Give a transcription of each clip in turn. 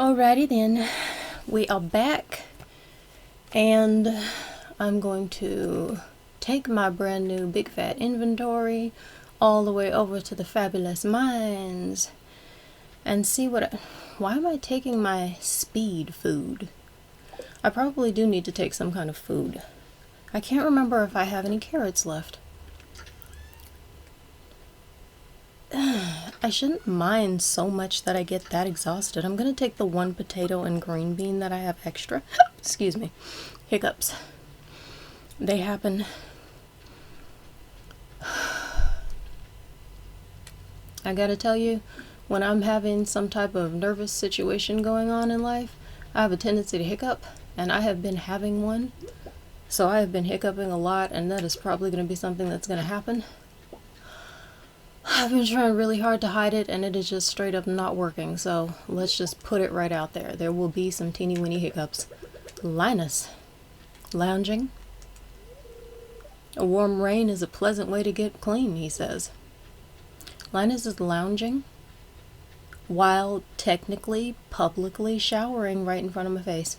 Alrighty then, we are back, and I'm going to take my brand new big fat inventory all the way over to the fabulous mines and see why am I taking my speed food? I probably do need to take some kind of food. I can't remember if I have any carrots left. I shouldn't mind so much that I get that exhausted. I'm gonna take the one potato and green bean that I have extra. Excuse me. Hiccups. They happen. I gotta tell you, when I'm having some type of nervous situation going on in life, I have a tendency to hiccup, and I have been having one. So I have been hiccuping a lot, and that is probably gonna be something that's gonna happen. I've been trying really hard to hide it, and it is just straight up not working, so let's just put it right out there. There will be some teeny weeny hiccups. Linus. Lounging. A warm rain is a pleasant way to get clean, he says. Linus is lounging while technically publicly showering right in front of my face.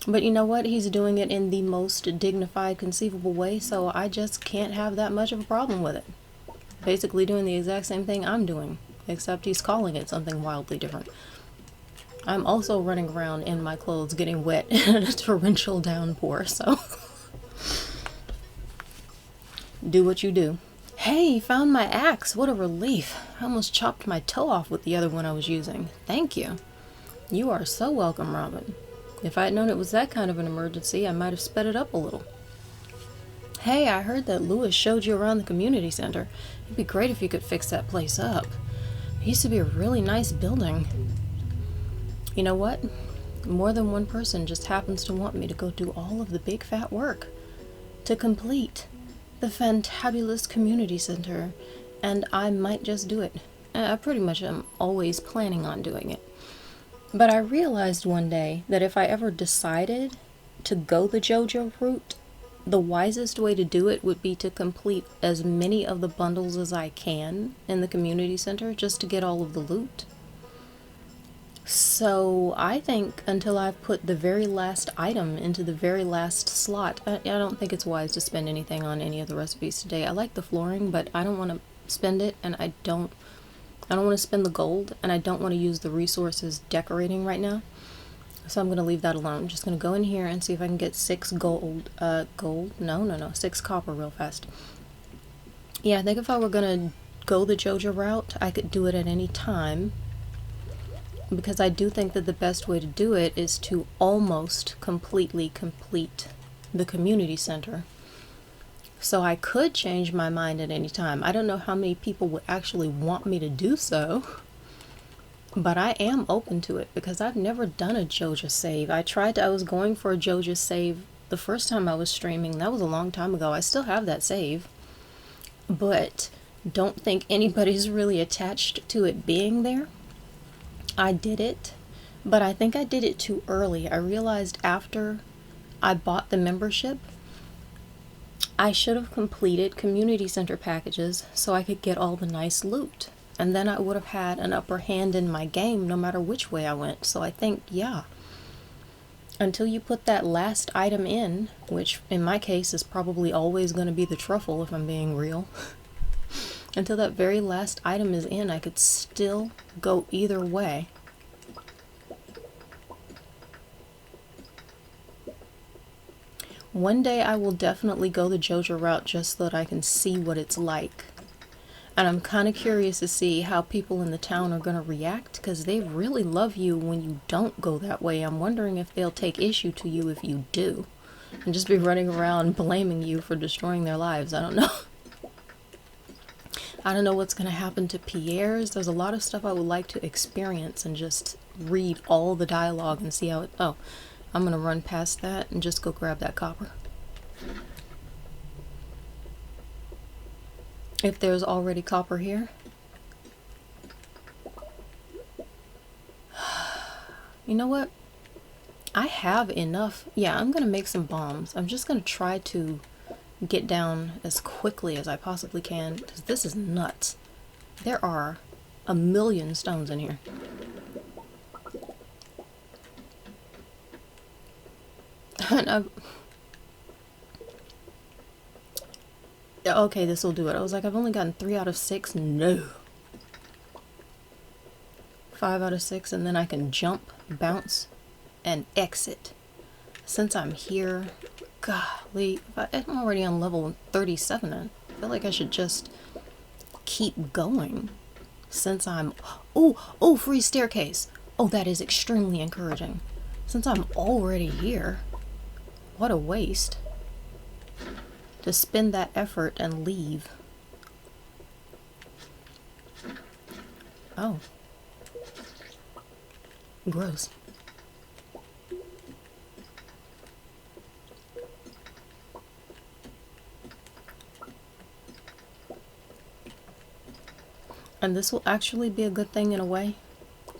But you know what? He's doing it in the most dignified conceivable way, so I just can't have that much of a problem with it. Basically doing the exact same thing I'm doing, except he's calling it something wildly different. I'm also running around in my clothes getting wet in a torrential downpour, so do what you do. Hey, found my axe. What a relief. I almost chopped my toe off with the other one I was using. Thank you. You are so welcome, Robin. If I had known it was that kind of an emergency, I might have sped it up a little. Hey, I heard that Lewis showed you around the community center. It'd be great if you could fix that place up. It used to be a really nice building. You know what? More than one person just happens to want me to go do all of the big fat work to complete the fantabulous community center, and I might just do it. I pretty much am always planning on doing it. But I realized one day that if I ever decided to go the JoJo route, the wisest way to do it would be to complete as many of the bundles as I can in the community center just to get all of the loot. So I think until I've put the very last item into the very last slot, I don't think it's wise to spend anything on any of the recipes today. I like the flooring, but I don't want to spend it, and I don't want to spend the gold, and I don't want to use the resources decorating right now. So I'm going to leave that alone. I'm just going to go in here and see if I can get 6 6 copper real fast. Yeah, I think if I were going to go the JoJo route, I could do it at any time, because I do think that the best way to do it is to almost completely complete the community center. So I could change my mind at any time. I don't know how many people would actually want me to do so, but I am open to it because I've never done a JoJo save. I was going for a JoJo save the first time I was streaming. That was a long time ago. I still have that save, but don't think anybody's really attached to it being there. I did it, but I think I did it too early. I realized after I bought the membership, I should have completed community center packages so I could get all the nice loot. And then I would have had an upper hand in my game no matter which way I went. So I think, yeah, until you put that last item in, which in my case is probably always going to be the truffle if I'm being real, until that very last item is in, I could still go either way. One day I will definitely go the JoJo route just so that I can see what it's like. And I'm kind of curious to see how people in the town are going to react, because they really love you when you don't go that way. I'm wondering if they'll take issue to you if you do, and just be running around blaming you for destroying their lives. I don't know. I don't know what's going to happen to Pierre's. There's a lot of stuff I would like to experience and just read all the dialogue and see how it... Oh, I'm going to run past that and just go grab that copper. If there's already copper here. You know what? I have enough. Yeah, I'm going to make some bombs. I'm just going to try to get down as quickly as I possibly can, because this is nuts. There are a million stones in here. man, okay, this will do it. I was like, I've only gotten 3 out of 6. No. 5 out of 6, and then I can jump, bounce, and exit. Since I'm here, golly, I'm already on level 37. I feel like I should just keep going. Since I'm... Oh, free staircase. Oh, that is extremely encouraging. Since I'm already here, what a waste to spend that effort and leave. Oh. Gross. And this will actually be a good thing in a way.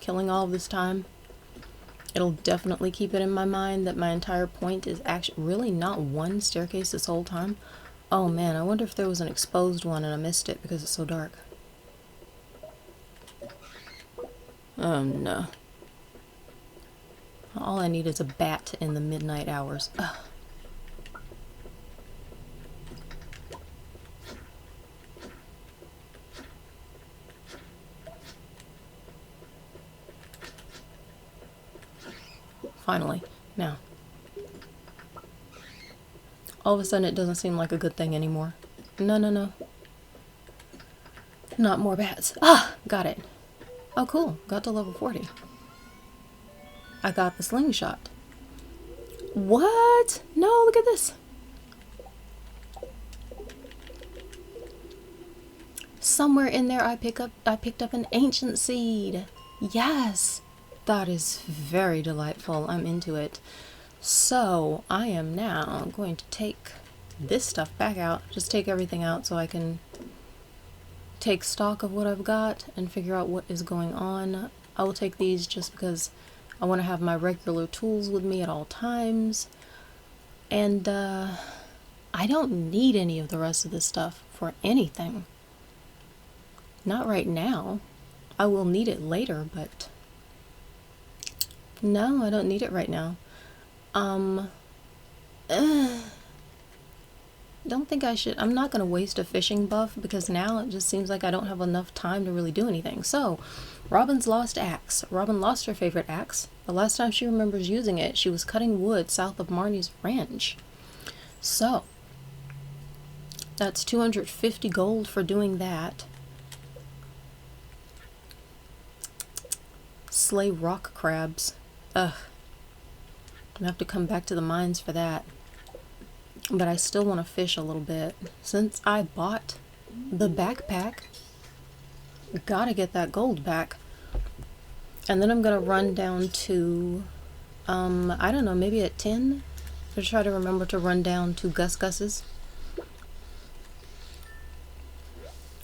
Killing all of this time. It'll definitely keep it in my mind that my entire point is actually really not one staircase this whole time. Oh man, I wonder if there was an exposed one and I missed it because it's so dark. Oh no. All I need is a bat in the midnight hours. Ugh. Finally. Now. All of a sudden it doesn't seem like a good thing anymore. No. Not more bats. Ah! Got it. Oh cool. Got to level 40. I got the slingshot. What? No, look at this. Somewhere in there I picked up an ancient seed. Yes. That is very delightful. I'm into it. So I am now going to take this stuff back out. Just take everything out so I can take stock of what I've got and figure out what is going on. I will take these just because I want to have my regular tools with me at all times. And I don't need any of the rest of this stuff for anything. Not right now. I will need it later, but no, I don't need it right now. Don't think I should. I'm not going to waste a fishing buff because now it just seems like I don't have enough time to really do anything. So, Robin's lost axe. Robin lost her favorite axe. The last time she remembers using it, she was cutting wood south of Marnie's ranch. So, that's 250 gold for doing that. Slay rock crabs. Ugh. I'm gonna have to come back to the mines for that. But I still want to fish a little bit. Since I bought the backpack, gotta get that gold back. And then I'm gonna run down to, I don't know, maybe at 10? To try to remember to run down to Gus's.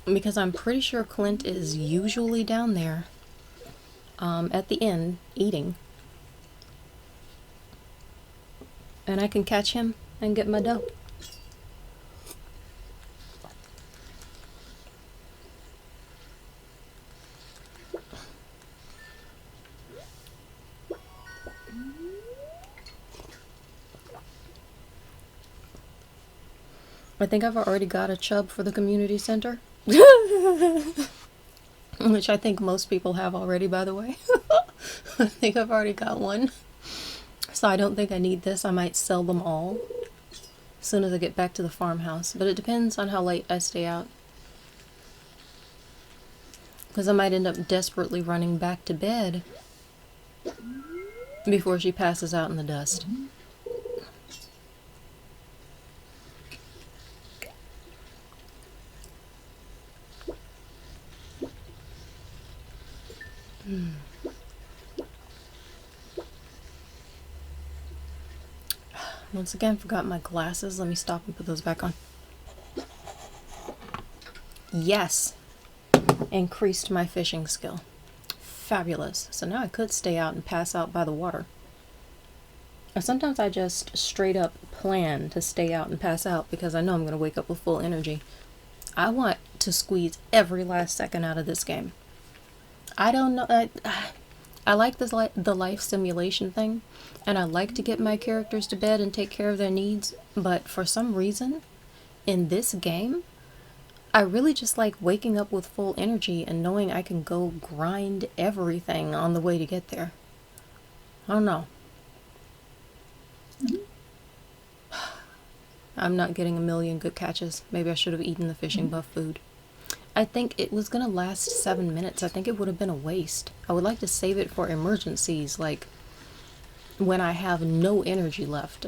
Because I'm pretty sure Clint is usually down there, at the inn, eating. And I can catch him and get my dough. I think I've already got a chub for the community center. Which I think most people have already, by the way. I think I've already got one. So I don't think I need this. I might sell them all as soon as I get back to the farmhouse. But it depends on how late I stay out. Because I might end up desperately running back to bed before she passes out in the dust. Once again, forgot my glasses. Let me stop and put those back on. Yes! Increased my fishing skill. Fabulous. So now I could stay out and pass out by the water. Sometimes I just straight up plan to stay out and pass out because I know I'm going to wake up with full energy. I want to squeeze every last second out of this game. I don't know. I like this the life simulation thing, and I like to get my characters to bed and take care of their needs, but for some reason, in this game, I really just like waking up with full energy and knowing I can go grind everything on the way to get there. I don't know. I'm not getting a million good catches. Maybe I should have eaten the fishing buff food. I think it was gonna last 7 minutes. I think it would have been a waste. I would like to save it for emergencies, like when I have no energy left.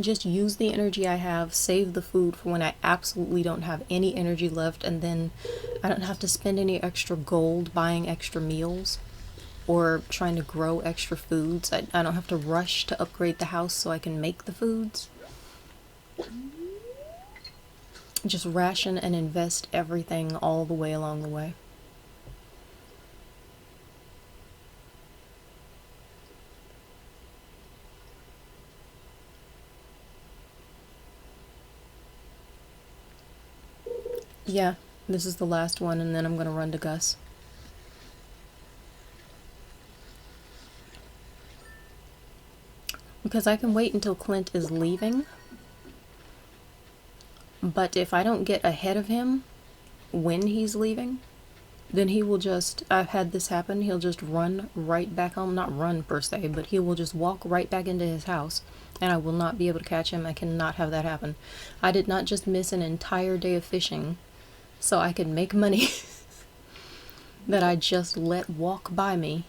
Just use the energy I have, save the food for when I absolutely don't have any energy left, and then I don't have to spend any extra gold buying extra meals or trying to grow extra foods. I don't have to rush to upgrade the house so I can make the foods. Just ration and invest everything all the way along the way. Yeah, this is the last one, and then I'm gonna run to Gus. Because I can wait until Clint is leaving, but if I don't get ahead of him when he's leaving, then he will just, I've had this happen, he'll just run right back home. Not run per se, but he will just walk right back into his house, and I will not be able to catch him. I cannot have that happen. I did not just miss an entire day of fishing so I could make money that I just let walk by me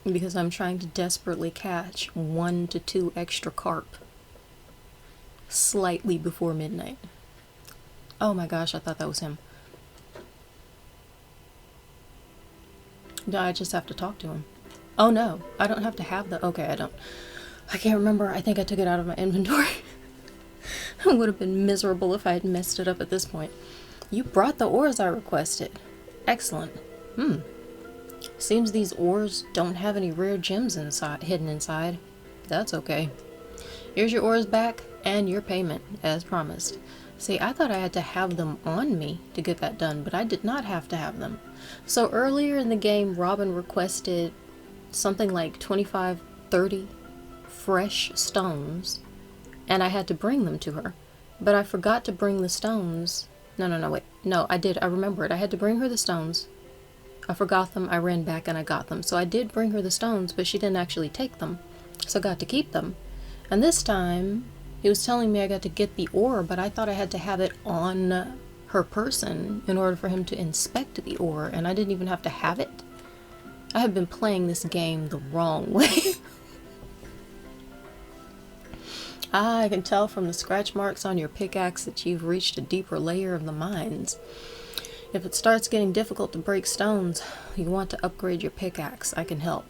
because I'm trying to desperately catch 1 to 2 extra carp slightly before midnight. Oh my gosh, I thought that was him. I just have to talk to him. Oh no, I don't have to have the, okay, I can't remember. I think I took it out of my inventory. It would have been miserable if I had messed it up at this point. You brought the ores I requested. Excellent. Seems these ores don't have any rare gems hidden inside. That's okay. Here's your ores back and your payment, as promised. See, I thought I had to have them on me to get that done, but I did not have to have them. So earlier in the game, Robin requested something like 25, 30 fresh stones, and I had to bring them to her. But I forgot to bring the stones. No, wait. No, I did. I remember it. I had to bring her the stones. I forgot them. I ran back and I got them. So I did bring her the stones, but she didn't actually take them. So I got to keep them. And this time, he was telling me I got to get the ore, but I thought I had to have it on her person in order for him to inspect the ore, and I didn't even have to have it. I have been playing this game the wrong way. I can tell from the scratch marks on your pickaxe that you've reached a deeper layer of the mines. If it starts getting difficult to break stones, you want to upgrade your pickaxe. I can help.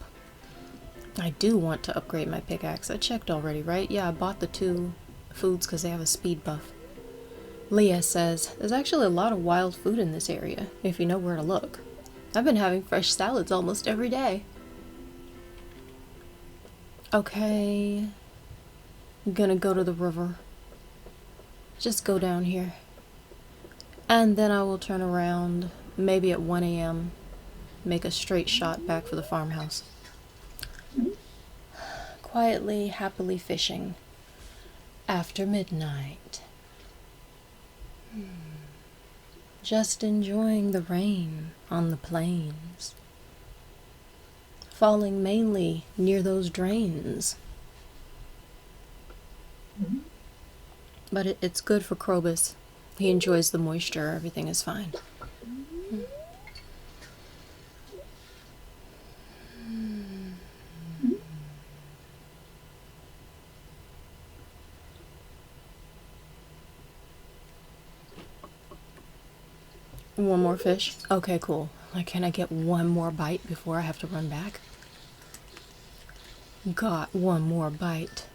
I do want to upgrade my pickaxe. I checked already, right? Yeah, I bought the 2 foods because they have a speed buff. Leah says, there's actually a lot of wild food in this area, if you know where to look. I've been having fresh salads almost every day. Okay. I'm gonna go to the river. Just go down here. And then I will turn around, maybe at 1 a.m., make a straight shot back for the farmhouse. Quietly, happily fishing after midnight. Just enjoying the rain on the plains. Falling mainly near those drains. But it's good for Krobus. He enjoys the moisture. Everything is fine. One more fish? Okay, cool. Like, can I get one more bite before I have to run back? Got one more bite.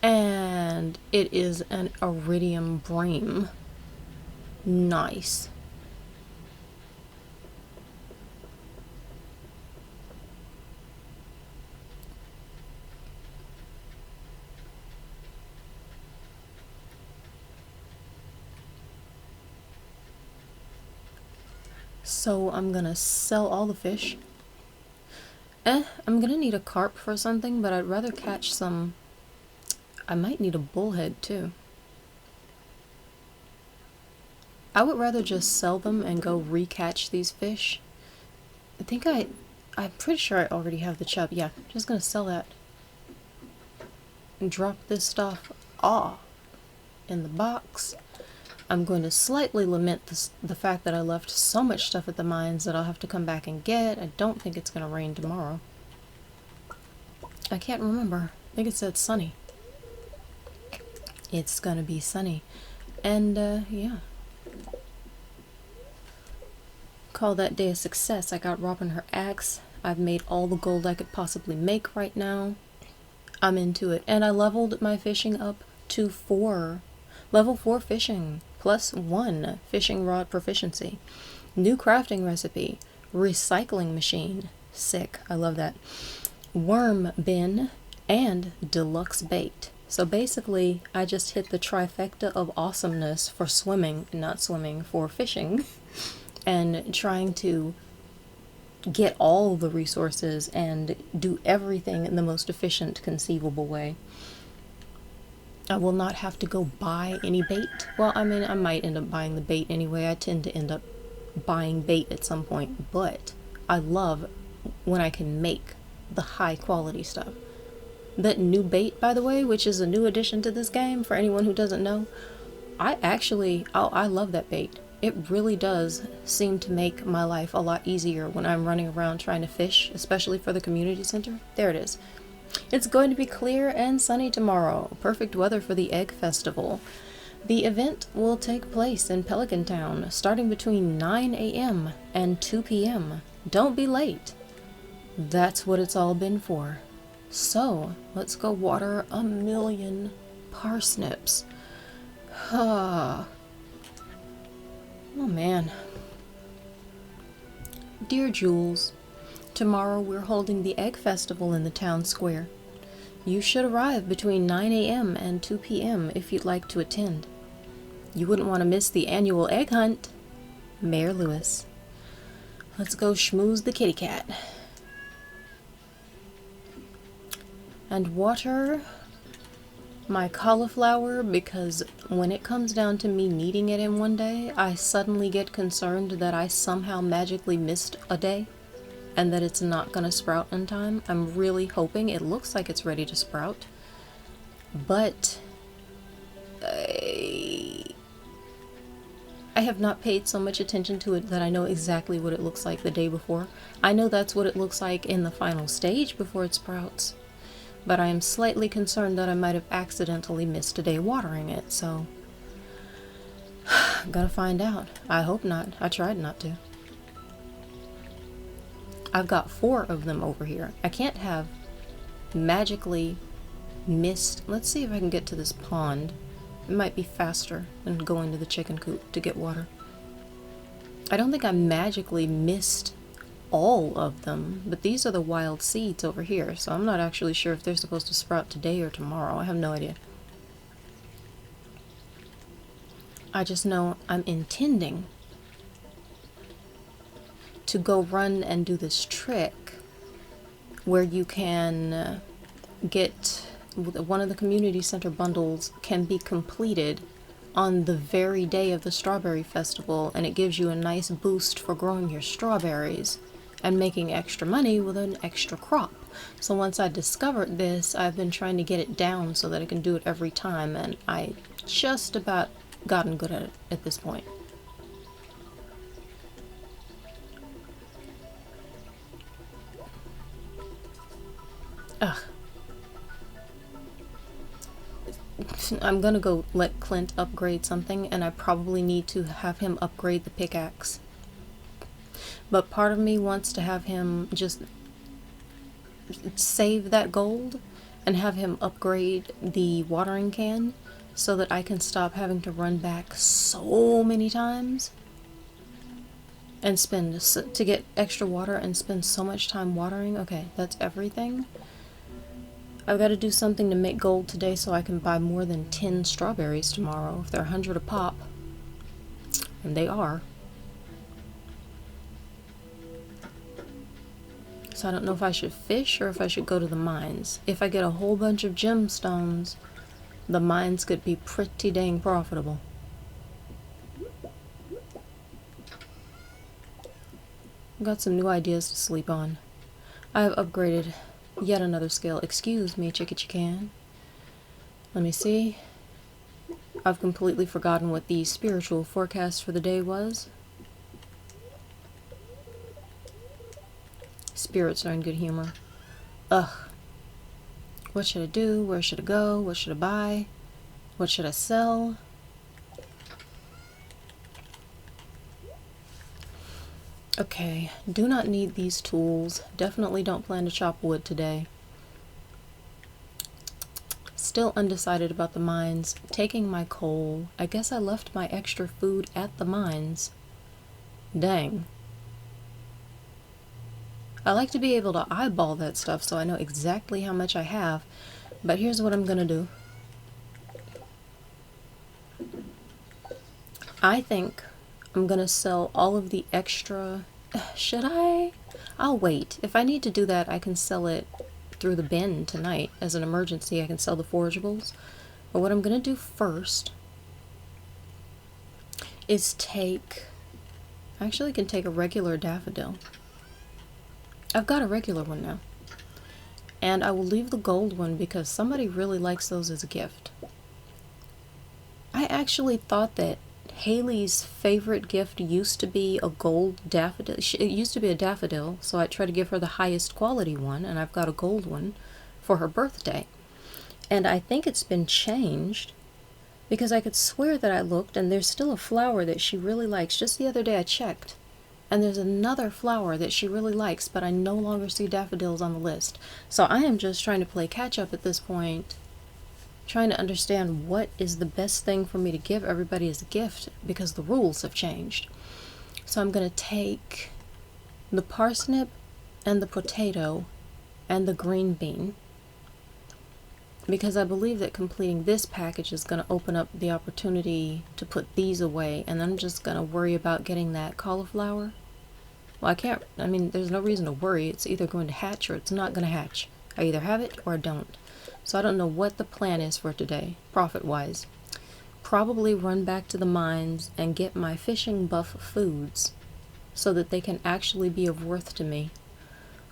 And it is an iridium brame. Nice. So I'm gonna sell all the fish. I'm gonna need a carp for something, but I'd rather catch some... I might need a bullhead too. I would rather just sell them and go recatch these fish. I'm pretty sure I already have the chub. Yeah, just gonna sell that. And drop this stuff off in the box. I'm going to slightly lament the fact that I left so much stuff at the mines that I'll have to come back and get. I don't think it's gonna rain tomorrow. I can't remember. I think it said sunny. It's gonna be sunny. And, yeah. Call that day a success. I got Robin her axe. I've made all the gold I could possibly make right now. I'm into it. And I leveled my fishing up to 4. Level 4 fishing. +1 fishing rod proficiency. New crafting recipe. Recycling machine. Sick. I love that. Worm bin. And deluxe bait. So basically, I just hit the trifecta of awesomeness for swimming, not swimming, for fishing. And trying to get all the resources and do everything in the most efficient conceivable way. I will not have to go buy any bait. Well, I mean, I might end up buying the bait anyway. I tend to end up buying bait at some point, but I love when I can make the high quality stuff. That new bait, by the way, which is a new addition to this game for anyone who doesn't know, I love that bait. It really does seem to make my life a lot easier when I'm running around trying to fish, especially for the community center. There it is. It's going to be clear and sunny tomorrow. Perfect weather for the Egg Festival. The event will take place in Pelican Town, starting between 9 a.m. and 2 p.m. Don't be late. That's what it's all been for. So, let's go water 1,000,000 parsnips. Oh man. Dear Jules, tomorrow we're holding the Egg Festival in the town square. You should arrive between 9 a.m. and 2 p.m. if you'd like to attend. You wouldn't want to miss the annual egg hunt. Mayor Lewis. Let's go schmooze the kitty cat. And water my cauliflower, because when it comes down to me needing it in one day, I suddenly get concerned that I somehow magically missed a day and that it's not gonna sprout in time. I'm really hoping. It looks like it's ready to sprout, but I have not paid so much attention to it that I know exactly what it looks like the day before. I know that's what it looks like in the final stage before it sprouts. But I am slightly concerned that I might have accidentally missed a day watering it, so I'm gonna find out. I hope not. I tried not to. I've got 4 of them over here. I can't have magically missed... Let's see if I can get to this pond. It might be faster than going to the chicken coop to get water. I don't think I magically missed all of them, but these are the wild seeds over here, so I'm not actually sure if they're supposed to sprout today or tomorrow. I have no idea. I just know I'm intending to go run and do this trick where you can get one of the community center bundles can be completed on the very day of the strawberry festival, and it gives you a nice boost for growing your strawberries and making extra money with an extra crop. So once I discovered this, I've been trying to get it down so that I can do it every time, and I just about gotten good at it at this point. Ugh. I'm gonna go let Clint upgrade something, and I probably need to have him upgrade the pickaxe. But part of me wants to have him just save that gold and have him upgrade the watering can so that I can stop having to run back so many times and to get extra water and spend so much time watering. Okay, that's everything. I've got to do something to make gold today so I can buy more than 10 strawberries tomorrow if they're 100 a pop. And they are. So I don't know if I should fish or if I should go to the mines. If I get a whole bunch of gemstones, the mines could be pretty dang profitable. Got some new ideas to sleep on. I have upgraded yet another skill. Excuse me, Chicka-Chican. Let me see. I've completely forgotten what the spiritual forecast for the day was. Spirits are in good humor. Ugh. What should I do? Where should I go? What should I buy? What should I sell? Okay, do not need these tools. Definitely don't plan to chop wood today. Still undecided about the mines. Taking my coal. I guess I left my extra food at the mines. Dang. I like to be able to eyeball that stuff so I know exactly how much I have. But here's what I'm gonna do. I think I'm gonna sell all of the extra... Should I? I'll wait. If I need to do that, I can sell it through the bin tonight. As an emergency, I can sell the forageables. But what I'm gonna do first is take... Actually, I can take a regular daffodil. I've got a regular one now. And I will leave the gold one because somebody really likes those as a gift. I actually thought that Haley's favorite gift used to be a gold daffodil. It used to be a daffodil, so I tried to give her the highest quality one, and I've got a gold one for her birthday. And I think it's been changed because I could swear that I looked and there's still a flower that she really likes. Just the other day I checked, and there's another flower that she really likes, but I no longer see daffodils on the list. So I am just trying to play catch up at this point, trying to understand what is the best thing for me to give everybody as a gift because the rules have changed. So I'm going to take the parsnip and the potato and the green bean because I believe that completing this package is going to open up the opportunity to put these away, and then I'm just going to worry about getting that cauliflower. Well, there's no reason to worry. It's either going to hatch or it's not going to hatch. I either have it or I don't. So I don't know what the plan is for today, profit-wise. Probably run back to the mines and get my fishing buff foods so that they can actually be of worth to me.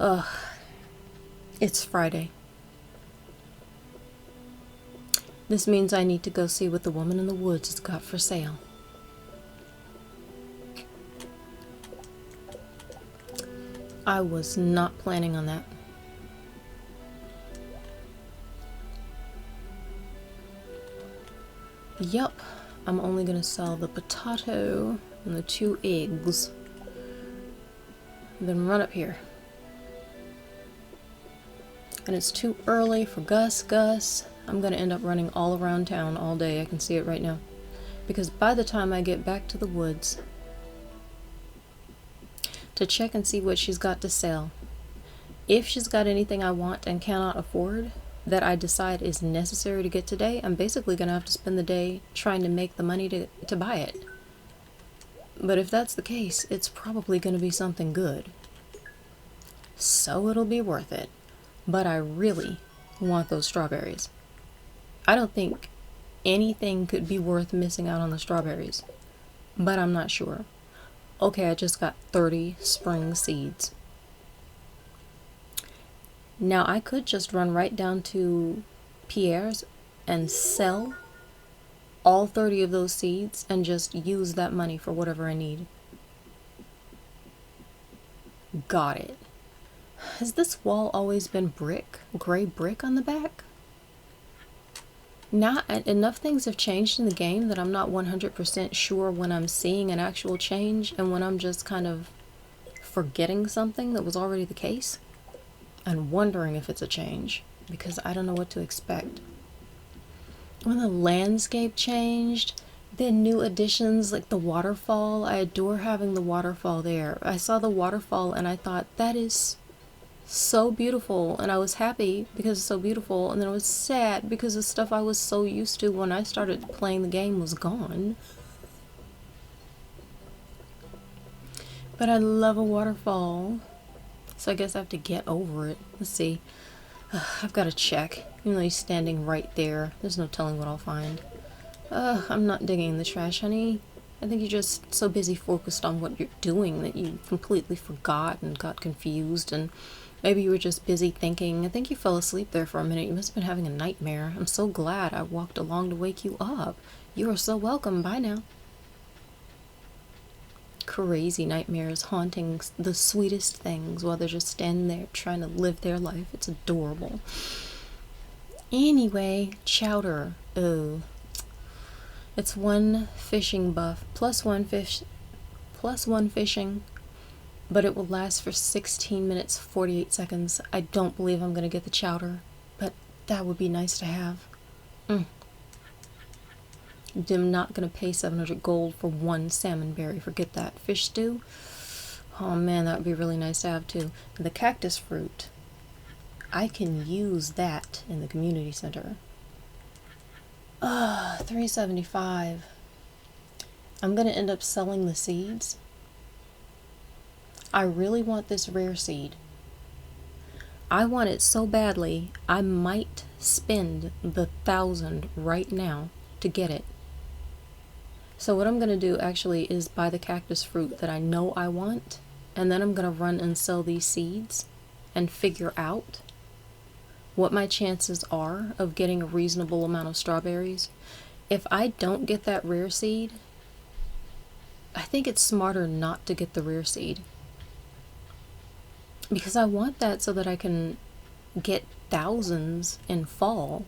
Ugh. It's Friday. This means I need to go see what the woman in the woods has got for sale. I was not planning on that. Yup, I'm only gonna sell the potato and the 2 eggs. Then run up here. And it's too early for Gus. I'm gonna end up running all around town all day. I can see it right now. Because by the time I get back to the woods to check and see what she's got to sell, if she's got anything I want and cannot afford that I decide is necessary to get today, I'm basically gonna have to spend the day trying to make the money to buy it. But if that's the case, it's probably gonna be something good. So it'll be worth it. But I really want those strawberries. I don't think anything could be worth missing out on the strawberries, but I'm not sure. Okay, I just got 30 spring seeds. Now I could just run right down to Pierre's and sell all 30 of those seeds and just use that money for whatever I need. Got it. Has this wall always been brick? Gray brick on the back? Not enough things have changed in the game that I'm not 100% sure when I'm seeing an actual change and when I'm just kind of forgetting something that was already the case and wondering if it's a change because I don't know what to expect. When the landscape changed, then new additions like the waterfall. I adore having the waterfall there. I saw the waterfall and I thought that is so beautiful, and I was happy because it's so beautiful, and then I was sad because the stuff I was so used to when I started playing the game was gone. But I love a waterfall. So I guess I have to get over it. Let's see. I've got to check. Even though he's standing right there, there's no telling what I'll find. I'm not digging in the trash, honey. I think you're just so busy focused on what you're doing that you completely forgot and got confused, and maybe you were just busy thinking. I think you fell asleep there for a minute. You must have been having a nightmare. I'm so glad I walked along to wake you up. You are so welcome. Bye now. Crazy nightmares haunting the sweetest things while they're just standing there trying to live their life. It's adorable. Anyway, chowder. Oh. It's one fishing buff, plus one fishing, but it will last for 16 minutes, 48 seconds. I don't believe I'm going to get the chowder, but that would be nice to have. I'm not going to pay 700 gold for one salmon berry. Forget that. Fish stew? Oh man, that would be really nice to have too. And the cactus fruit. I can use that in the community center. 375. I'm gonna end up selling the seeds. I really want this rare seed. I want it so badly, I might spend the 1,000 right now to get it. So what I'm gonna do actually is buy the cactus fruit that I know I want, and then I'm gonna run and sell these seeds and figure out what my chances are of getting a reasonable amount of strawberries. If I don't get that rare seed, I think it's smarter not to get the rare seed. Because I want that so that I can get thousands in fall.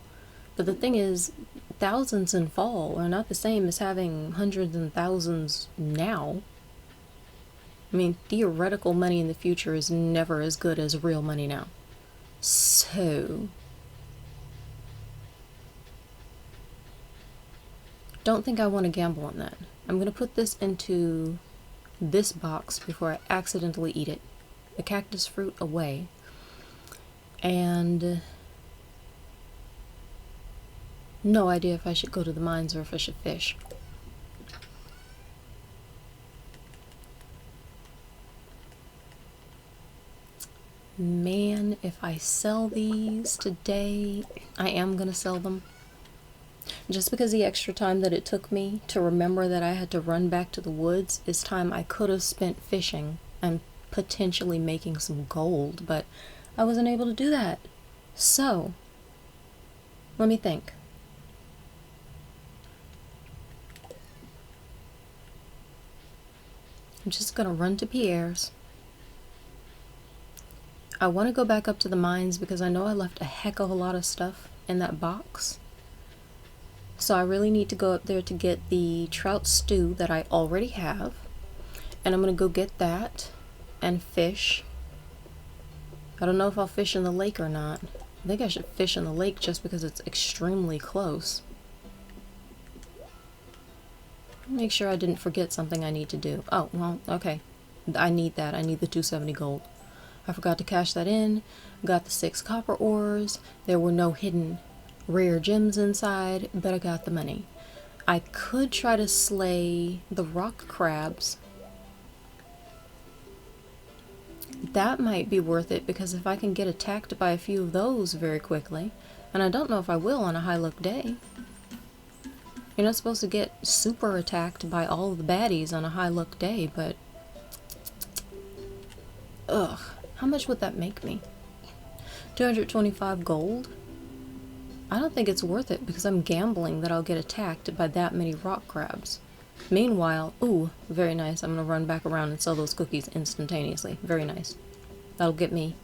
But the thing is, thousands in fall are not the same as having hundreds and thousands now. I mean, theoretical money in the future is never as good as real money now. So, don't think I want to gamble on that. I'm going to put this into this box before I accidentally eat it. The cactus fruit away. And no idea if I should go to the mines or if I should fish. Man, if I sell these today, I am gonna sell them. Just because the extra time that it took me to remember that I had to run back to the woods is time I could have spent fishing and potentially making some gold, but I wasn't able to do that. So, let me think. I'm just gonna run to Pierre's. I want to go back up to the mines because I know I left a heck of a lot of stuff in that box. So I really need to go up there to get the trout stew that I already have. And I'm going to go get that and fish. I don't know if I'll fish in the lake or not. I think I should fish in the lake just because it's extremely close. Make sure I didn't forget something I need to do. Oh, well, okay. I need that. I need the 270 gold. I forgot to cash that in. Got the 6 copper ores. There were no hidden rare gems inside, but I got the money. I could try to slay the rock crabs. That might be worth it because if I can get attacked by a few of those very quickly, and I don't know if I will on a high luck day. You're not supposed to get super attacked by all of the baddies on a high luck day, but ugh. How much would that make me? 225 gold? I don't think it's worth it because I'm gambling that I'll get attacked by that many rock crabs. Meanwhile, ooh, very nice. I'm going to run back around and sell those cookies instantaneously. Very nice. That'll get me...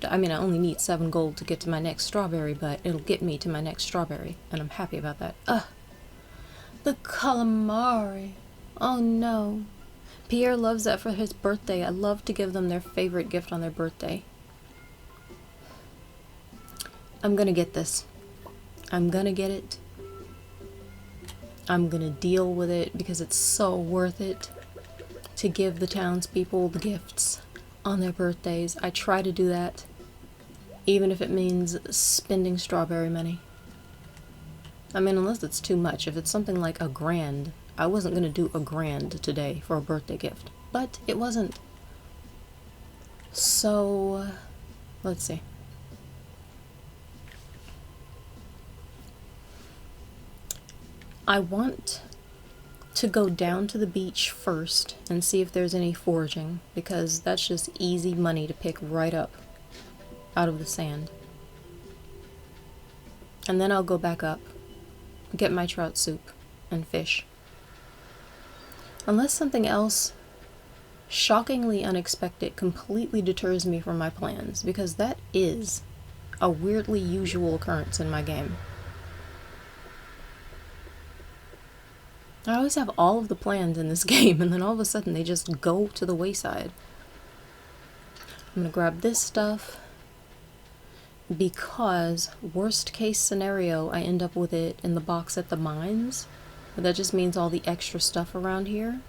I mean, I only need 7 gold to get to my next strawberry, but it'll get me to my next strawberry, and I'm happy about that. Ugh. The calamari. Oh no. Pierre loves that for his birthday. I love to give them their favorite gift on their birthday. I'm gonna get this. I'm gonna get it. I'm gonna deal with it because it's so worth it to give the townspeople the gifts on their birthdays. I try to do that, even if it means spending strawberry money. I mean, unless it's too much. If it's something like $1,000, I wasn't going to do $1,000 today for a birthday gift, but it wasn't. So, let's see. I want to go down to the beach first and see if there's any foraging, because that's just easy money to pick right up out of the sand. And then I'll go back up, get my trout soup, and fish. Unless something else shockingly unexpected completely deters me from my plans, because that is a weirdly usual occurrence in my game. I always have all of the plans in this game, and then all of a sudden they just go to the wayside. I'm gonna grab this stuff, because worst case scenario, I end up with it in the box at the mines. But that just means all the extra stuff around here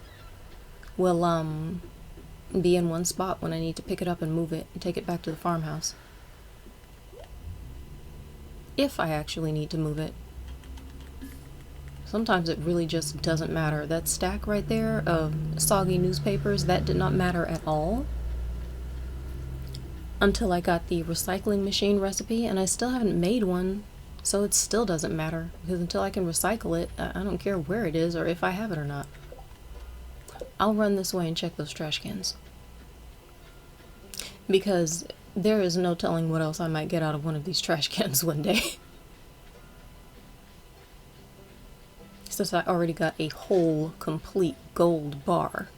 will be in one spot when I need to pick it up and move it and take it back to the farmhouse. If I actually need to move it. Sometimes it really just doesn't matter. That stack right there of soggy newspapers, that did not matter at all until I got the recycling machine recipe, and I still haven't made one, so it still doesn't matter, because until I can recycle it, I don't care where it is or if I have it or not. I'll run this way and check those trash cans, because there is no telling what else I might get out of one of these trash cans one day. Since I already got a whole, complete gold bar.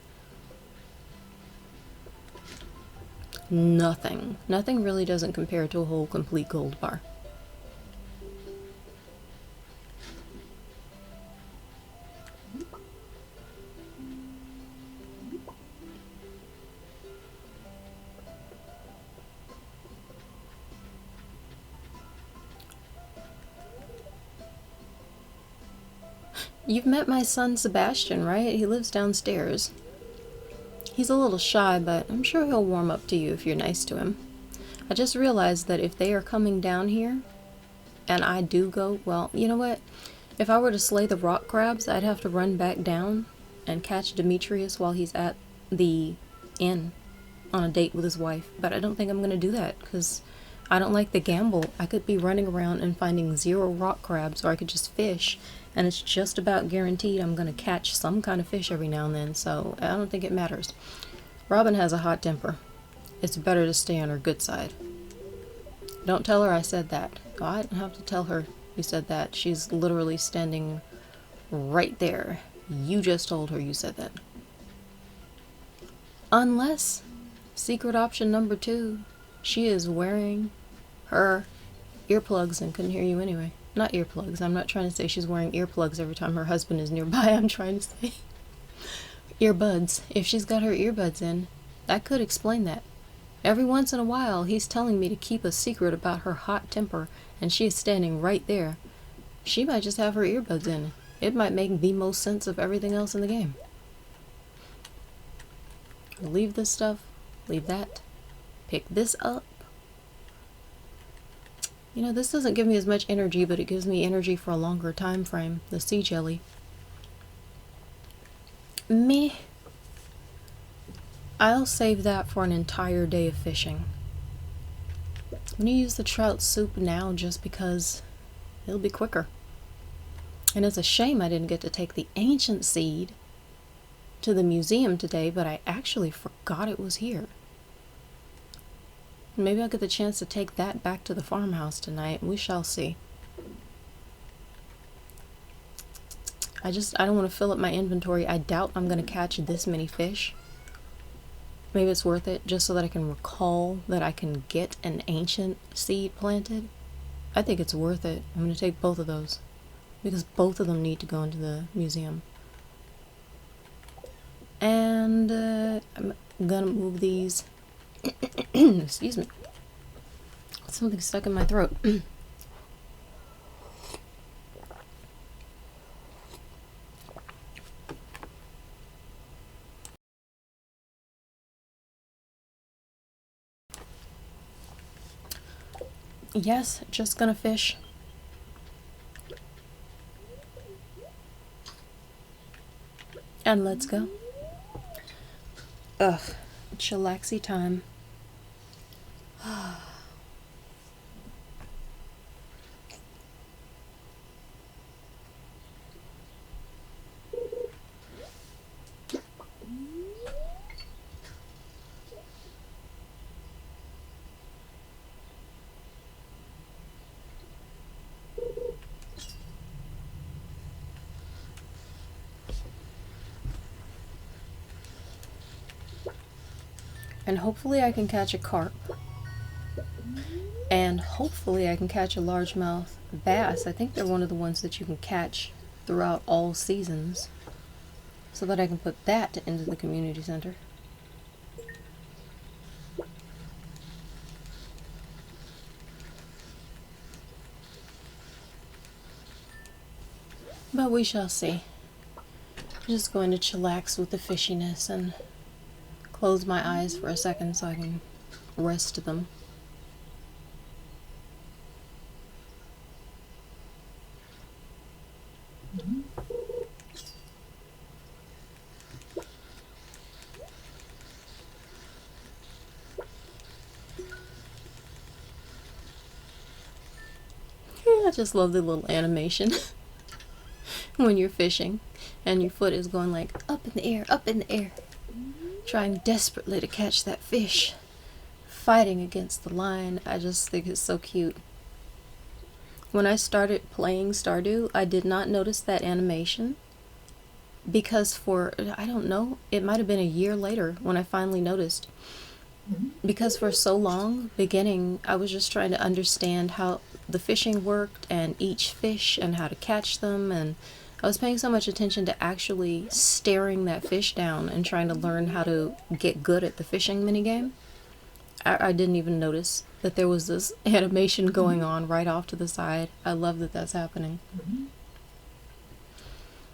Nothing. Nothing really doesn't compare to a whole, complete gold bar. You've met my son Sebastian, right? He lives downstairs. He's a little shy, but I'm sure he'll warm up to you if you're nice to him. I just realized that if they are coming down here, and I do go, well, you know what? If I were to slay the rock crabs, I'd have to run back down and catch Demetrius while he's at the inn on a date with his wife. But I don't think I'm going to do that, because I don't like the gamble. I could be running around and finding 0 rock crabs, or I could just fish, and it's just about guaranteed I'm going to catch some kind of fish every now and then, so I don't think it matters. Robin has a hot temper. It's better to stay on her good side. Don't tell her I said that. Oh, I don't have to tell her you said that. She's literally standing right there. You just told her you said that. Unless, secret option number 2, she is wearing her earplugs and couldn't hear you anyway. Not earplugs. I'm not trying to say she's wearing earplugs every time her husband is nearby. I'm trying to say earbuds. If she's got her earbuds in, that could explain that. Every once in a while, he's telling me to keep a secret about her hot temper, and she is standing right there. She might just have her earbuds in. It might make the most sense of everything else in the game. Leave this stuff. Leave that. Pick this up. You know, this doesn't give me as much energy, but it gives me energy for a longer time frame. The sea jelly. Me. I'll save that for an entire day of fishing. I'm gonna use the trout soup now just because it'll be quicker. And it's a shame I didn't get to take the ancient seed to the museum today, but I actually forgot it was here. Maybe I'll get the chance to take that back to the farmhouse tonight. We shall see. I don't want to fill up my inventory. I doubt I'm going to catch this many fish. Maybe it's worth it just so that I can recall that I can get an ancient seed planted. I think it's worth it. I'm going to take both of those because both of them need to go into the museum. And I'm going to move these. Excuse me. Something stuck in my throat. Yes, just gonna fish. And let's go. Ugh, chillaxy time. And hopefully I can catch a carp. And hopefully I can catch a largemouth bass. I think they're one of the ones that you can catch throughout all seasons. So that I can put that into the community center. But we shall see. I'm just going to chillax with the fishiness and close my eyes for a second so I can rest them. I just love the little animation when you're fishing and your foot is going like up in the air, trying desperately to catch that fish, fighting against the line. I just think it's so cute. When I started playing Stardew, I did not notice that animation because for, I don't know, it might have been a year later when I finally noticed. Because for so long, beginning, I was just trying to understand how the fishing worked and each fish and how to catch them, and I was paying so much attention to actually staring that fish down and trying to learn how to get good at the fishing minigame. I didn't even notice that there was this animation going on right off to the side. I love that that's happening.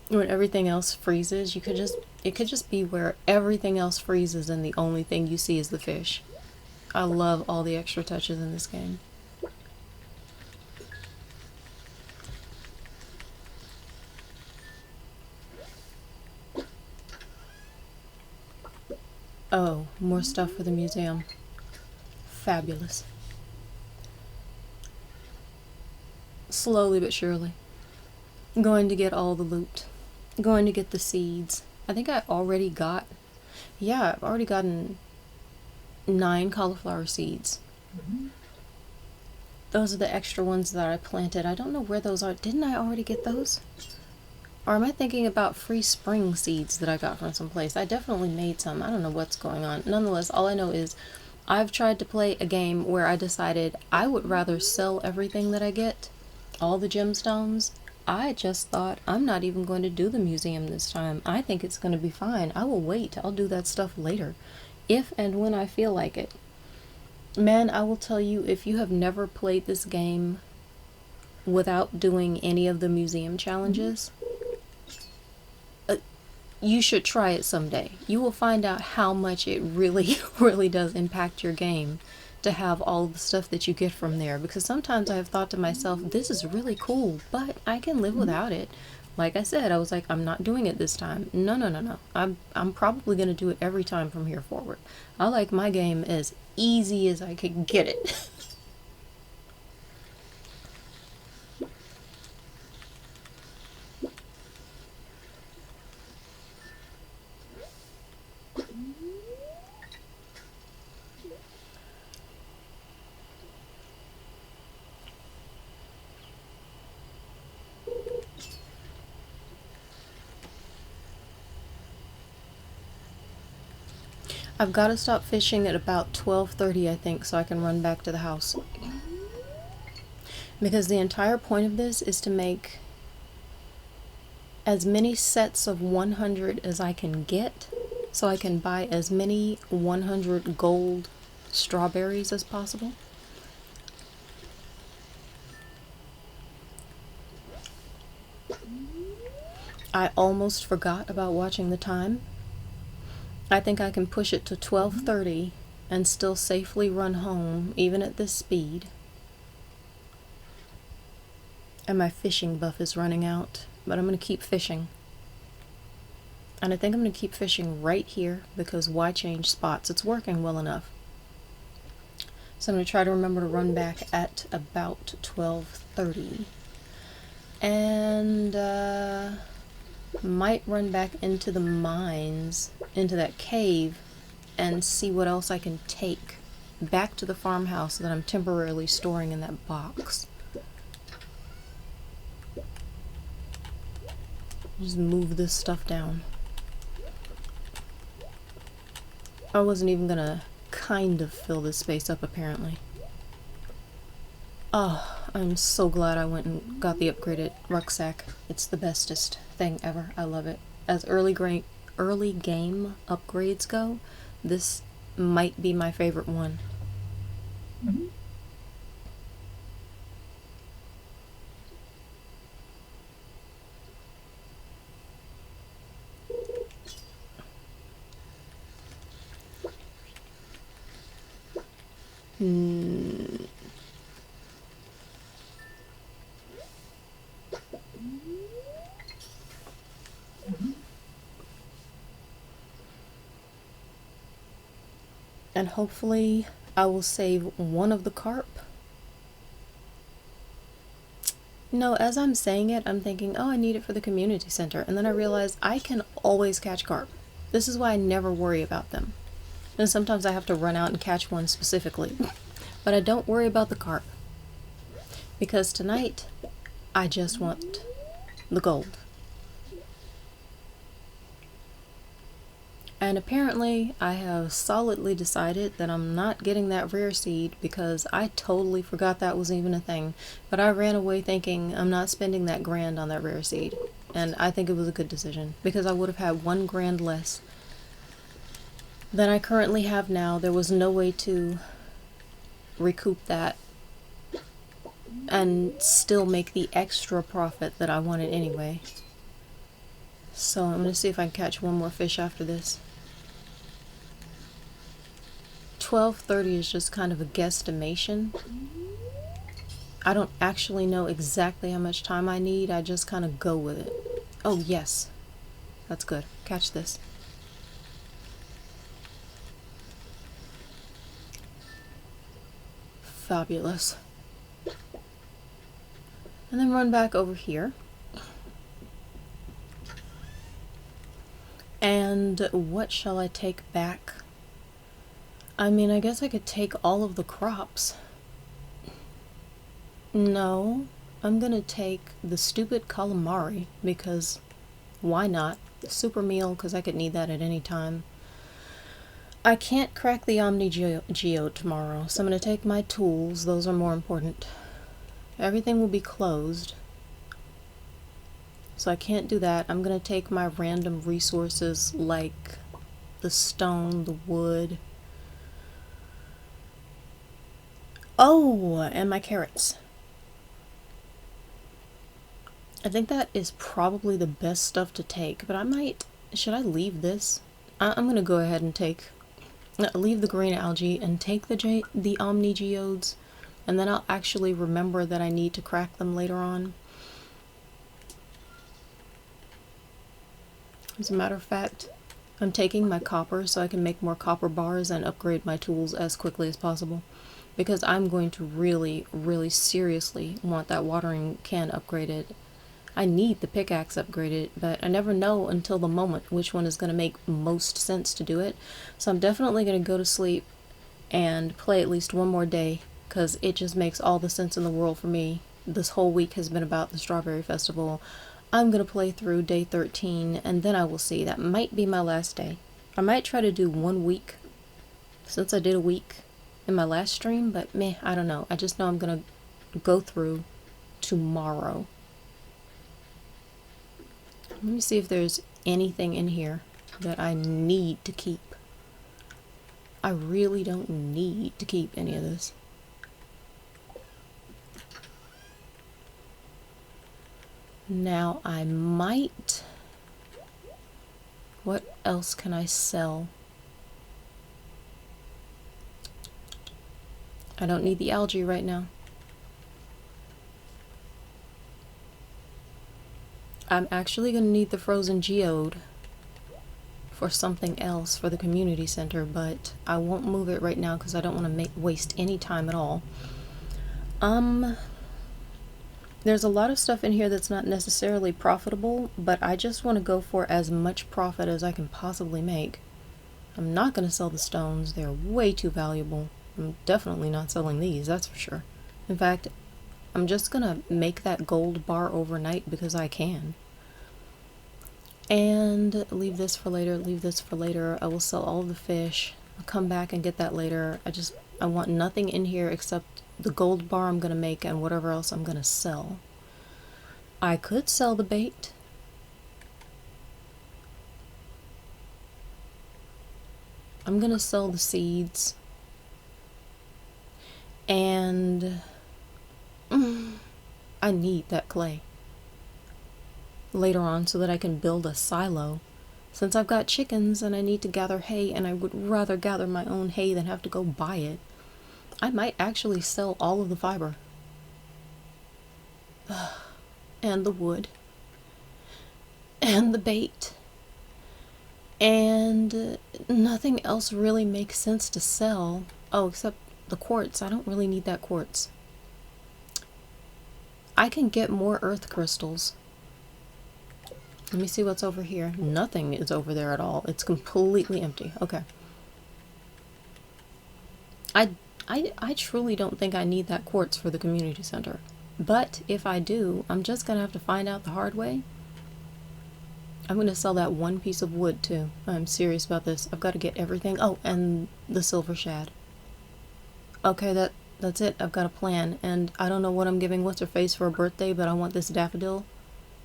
When everything else freezes, it could just be where everything else freezes and the only thing you see is the fish. I love all the extra touches in this game. Oh, more stuff for the museum. Fabulous. Slowly but surely. Going to get all the loot. Going to get the seeds. I think I already got... Yeah, I've already gotten 9 cauliflower seeds. Those are the extra ones that I planted. I don't know where those are. Didn't I already get those? Or am I thinking about free spring seeds that I got from someplace? I definitely made some. I don't know what's going on. Nonetheless, all I know is I've tried to play a game where I decided I would rather sell everything that I get, all the gemstones. I just thought I'm not even going to do the museum this time. I think it's going to be fine. I will wait. I'll do that stuff later, if and when I feel like it. Man, I will tell you, if you have never played this game without doing any of the museum challenges, you should try it someday. You will find out how much it really, really does impact your game to have all the stuff that you get from there. Because sometimes I have thought to myself, this is really cool, but I can live without it. Like I said, I was like, I'm not doing it this time. No. I'm probably going to do it every time from here forward. I like my game as easy as I can get it. I've got to stop fishing at about 12:30, I think, so I can run back to the house. Because the entire point of this is to make as many sets of 100 as I can get, so I can buy as many 100 gold strawberries as possible. I almost forgot about watching the time. I think I can push it to 12:30 and still safely run home, even at this speed. And my fishing buff is running out, but I'm going to keep fishing. And I think I'm going to keep fishing right here, because why change spots? It's working well enough. So I'm going to try to remember to run back at about 12:30. And might run back into the mines, into that cave, and see what else I can take back to the farmhouse that I'm temporarily storing in that box. Just move this stuff down. I wasn't even gonna kind of fill this space up, apparently. Oh, I'm so glad I went and got the upgraded rucksack. It's the bestest thing ever. I love it. As early game upgrades go, this might be my favorite one. And hopefully I will save one of the carp. No, as I'm saying it, I'm thinking, oh, I need it for the community center. And then I realize I can always catch carp. This is why I never worry about them. And sometimes I have to run out and catch one specifically. But I don't worry about the carp. Because tonight, I just want the gold. And apparently, I have solidly decided that I'm not getting that rare seed because I totally forgot that was even a thing. But I ran away thinking I'm not spending that grand on that rare seed. And I think it was a good decision because I would have had 1 grand less than I currently have now. There was no way to recoup that and still make the extra profit that I wanted anyway. So I'm going to see if I can catch one more fish after this. 12:30 is just kind of a guesstimation. I don't actually know exactly how much time I need. I just kind of go with it. Oh, yes. That's good. Catch this. Fabulous. And then run back over here. And what shall I take back? I mean, I guess I could take all of the crops. No, I'm gonna take the stupid calamari because why not? Super meal because I could need that at any time. I can't crack the Omni Geode tomorrow, so I'm gonna take my tools. Those are more important. Everything will be closed, so I can't do that. I'm gonna take my random resources like the stone, the wood. Oh, and my carrots. I think that is probably the best stuff to take, but I might... Should I leave this? I'm gonna go ahead and leave the green algae and take the Omni Geodes, and then I'll actually remember that I need to crack them later on. As a matter of fact, I'm taking my copper so I can make more copper bars and upgrade my tools as quickly as possible. Because I'm going to really, really seriously want that watering can upgraded. I need the pickaxe upgraded, but I never know until the moment which one is going to make most sense to do it. So I'm definitely going to go to sleep and play at least one more day, because it just makes all the sense in the world for me. This whole week has been about the Strawberry Festival. I'm going to play through day 13, and then I will see. That might be my last day. I might try to do 1 week, since I did a week in my last stream, but meh, I don't know. I just know I'm gonna go through tomorrow. Let me see if there's anything in here that I need to keep. I really don't need to keep any of this. Now I might... What else can I sell? I don't need the algae right now. I'm actually going to need the frozen geode for something else for the community center, but I won't move it right now because I don't want to waste any time at all. There's a lot of stuff in here that's not necessarily profitable, but I just want to go for as much profit as I can possibly make. I'm not going to sell the stones. They're way too valuable. I'm definitely not selling these, that's for sure. In fact, I'm just going to make that gold bar overnight because I can. And leave this for later, leave this for later. I will sell all of the fish. I'll come back and get that later. I want nothing in here except the gold bar I'm going to make and whatever else I'm going to sell. I could sell the bait. I'm going to sell the seeds. And I need that clay later on so that I can build a silo. Since I've got chickens and I need to gather hay, and I would rather gather my own hay than have to go buy it, I might actually sell all of the fiber. And the wood. And the bait. And nothing else really makes sense to sell. Oh, except the quartz. I don't really need that quartz. I can get more earth crystals. Let me see what's over here. Nothing is over there at all. It's completely empty. Okay. I truly don't think I need that quartz for the community center. But if I do, I'm just gonna have to find out the hard way. I'm gonna sell that one piece of wood too. I'm serious about this. I've got to get everything. Oh, and the silver shad. Okay, that's it. I've got a plan. And I don't know what I'm giving what's her face for a birthday, but I want this daffodil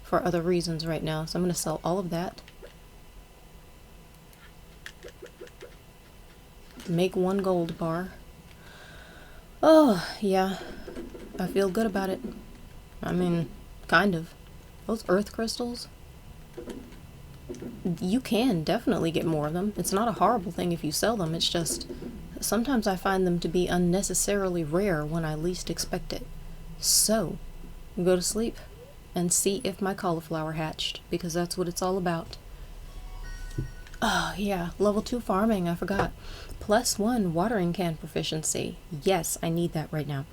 for other reasons right now. So I'm gonna sell all of that. Make one gold bar. Oh, yeah. I feel good about it. I mean, kind of. Those earth crystals, you can definitely get more of them. It's not a horrible thing if you sell them. It's just, sometimes I find them to be unnecessarily rare when I least expect it. So, go to sleep and see if my cauliflower hatched, because that's what it's all about. Oh, yeah. Level 2 farming, I forgot. +1 watering can proficiency. Yes, I need that right now.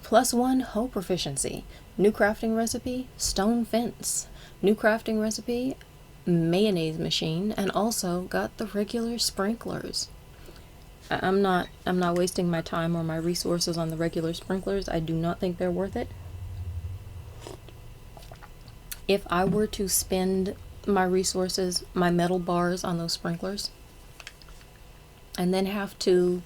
+1 hoe proficiency. New crafting recipe, stone fence. New crafting recipe, mayonnaise machine, and also got the regular sprinklers. I'm not wasting my time or my resources on the regular sprinklers. I do not think they're worth it. If I were to spend my resources, my metal bars on those sprinklers, and then have to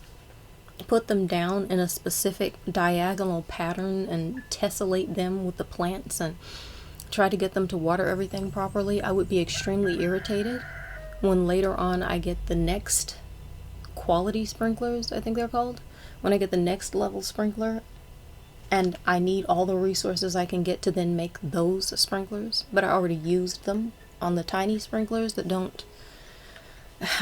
put them down in a specific diagonal pattern and tessellate them with the plants and try to get them to water everything properly, I would be extremely irritated when later on I get the next quality sprinklers, I think they're called. When I get the next level sprinkler and I need all the resources I can get to then make those sprinklers, but I already used them on the tiny sprinklers that don't,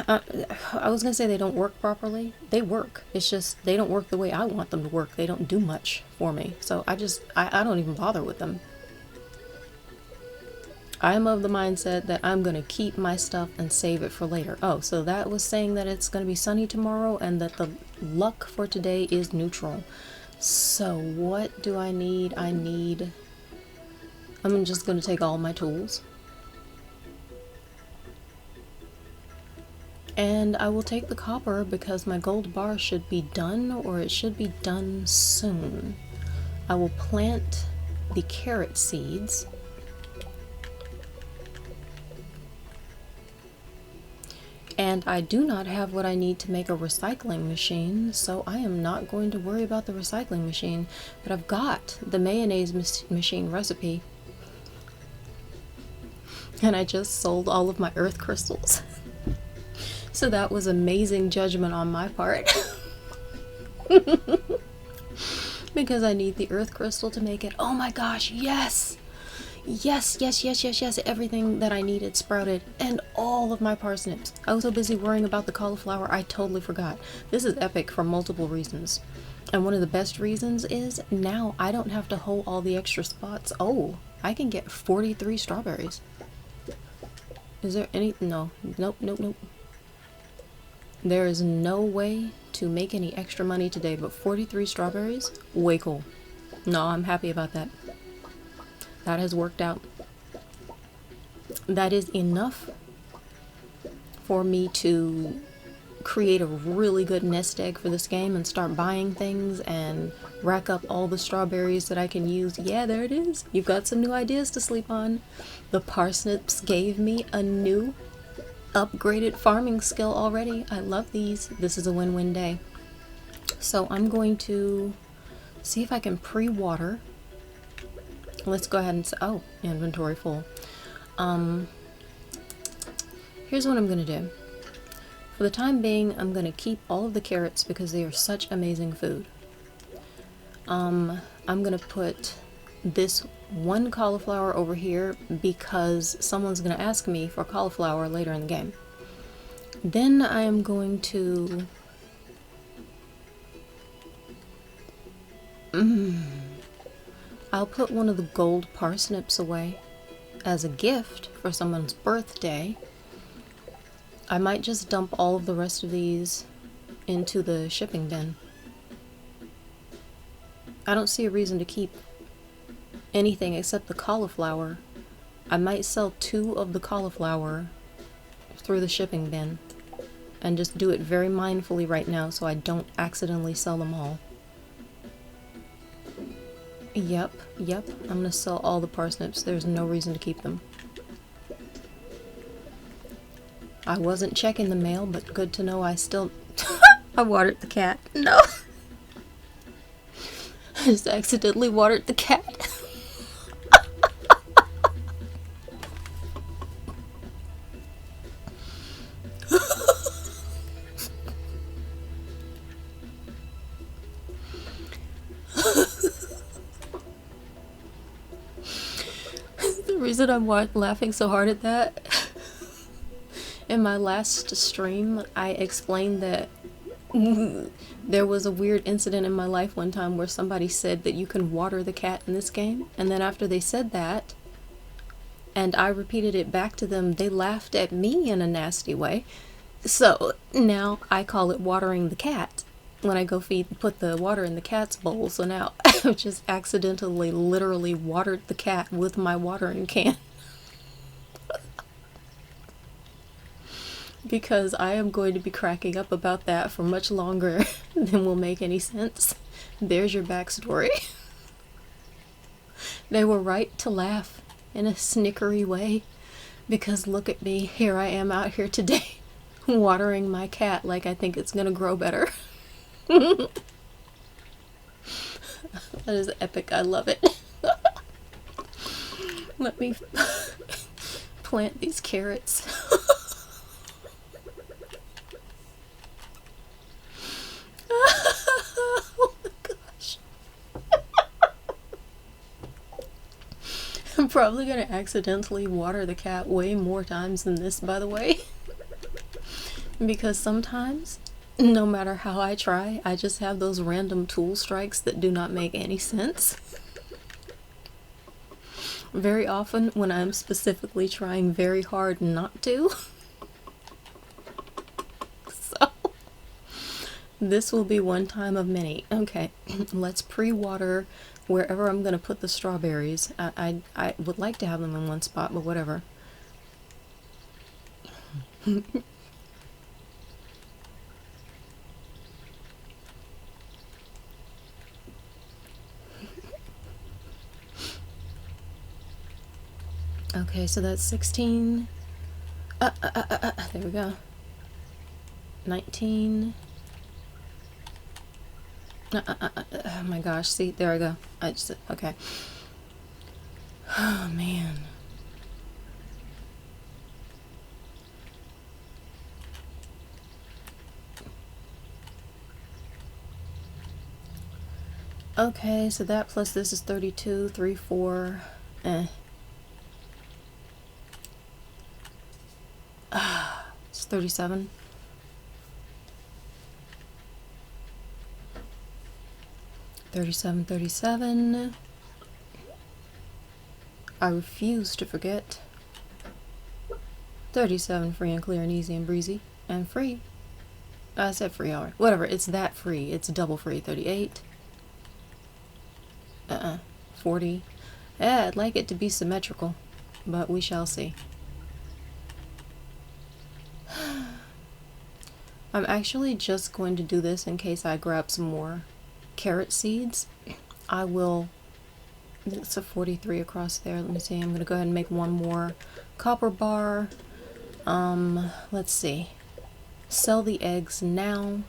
I was gonna say they don't work properly. They work. It's just they don't work the way I want them to work. They don't do much for me. So I don't even bother with them. I'm of the mindset that I'm gonna keep my stuff and save it for later. Oh, so that was saying that it's gonna be sunny tomorrow and that the luck for today is neutral. So what do I need? I'm just gonna take all my tools. And I will take the copper because my gold bar should be done, or it should be done soon. I will plant the carrot seeds. And I do not have what I need to make a recycling machine, so I am not going to worry about the recycling machine. But I've got the mayonnaise machine recipe. And I just sold all of my earth crystals. So that was amazing judgment on my part. Because I need the earth crystal to make it. Oh my gosh, yes! Yes. Everything that I needed sprouted. And all of my parsnips. I was so busy worrying about the cauliflower, I totally forgot. This is epic for multiple reasons. And one of the best reasons is now I don't have to hoe all the extra spots. Oh, I can get 43 strawberries. Is there any? No. Nope, nope, nope. There is no way to make any extra money today, but 43 strawberries? Way cool. No, I'm happy about that. That has worked out. That is enough for me to create a really good nest egg for this game and start buying things and rack up all the strawberries that I can use. Yeah, there it is. You've got some new ideas to sleep on. The parsnips gave me a new upgraded farming skill already. I love these. This is a win-win day. So I'm going to see if I can pre-water. Let's go ahead and say, oh, inventory full. Here's what I'm gonna do. For the time being, I'm gonna keep all of the carrots because they are such amazing food. I'm gonna put this one cauliflower over here because someone's gonna ask me for cauliflower later in the game. Then I am going to I'll put one of the gold parsnips away as a gift for someone's birthday. I might just dump all of the rest of these into the shipping bin. I don't see a reason to keep anything except the cauliflower. I might sell 2 of the cauliflower through the shipping bin and just do it very mindfully right now so I don't accidentally sell them all. Yep, I'm gonna sell all the parsnips. There's no reason to keep them. I wasn't checking the mail, but good to know I still... I watered the cat. No! I just accidentally watered the cat. The reason I'm laughing so hard at that... In my last stream, I explained that there was a weird incident in my life one time where somebody said that you can water the cat in this game, and then after they said that, and I repeated it back to them, they laughed at me in a nasty way. So now I call it watering the cat when I go put the water in the cat's bowl. So now I've just accidentally literally watered the cat with my watering can. Because I am going to be cracking up about that for much longer than will make any sense. There's your backstory. They were right to laugh in a snickery way, because look at me, here I am out here today, watering my cat like I think it's gonna grow better. That is epic, I love it. Let me plant these carrots. Oh my gosh. I'm probably gonna accidentally water the cat way more times than this, by the way. Because sometimes, no matter how I try, I just have those random tool strikes that do not make any sense. Very often when I'm specifically trying very hard not to. So, this will be one time of many. Okay, let's pre-water wherever I'm gonna put the strawberries. I would like to have them in one spot, but whatever. Okay, so that's 16. There we go. 19. Oh my gosh, see, there I go. I just, okay. Oh man. Okay, so that plus this is 32, 3, 4, it's 37. $37. I refuse to forget. 37 free and clear and easy and breezy. And free. I said free already. Whatever, it's that free. It's double free. 38. 40. Yeah, I'd like it to be symmetrical, but we shall see. I'm actually just going to do this in case I grab some more carrot seeds. I will. It's a 43 across there. Let me see. I'm going to go ahead and make one more copper bar. Let's see. Sell the eggs now.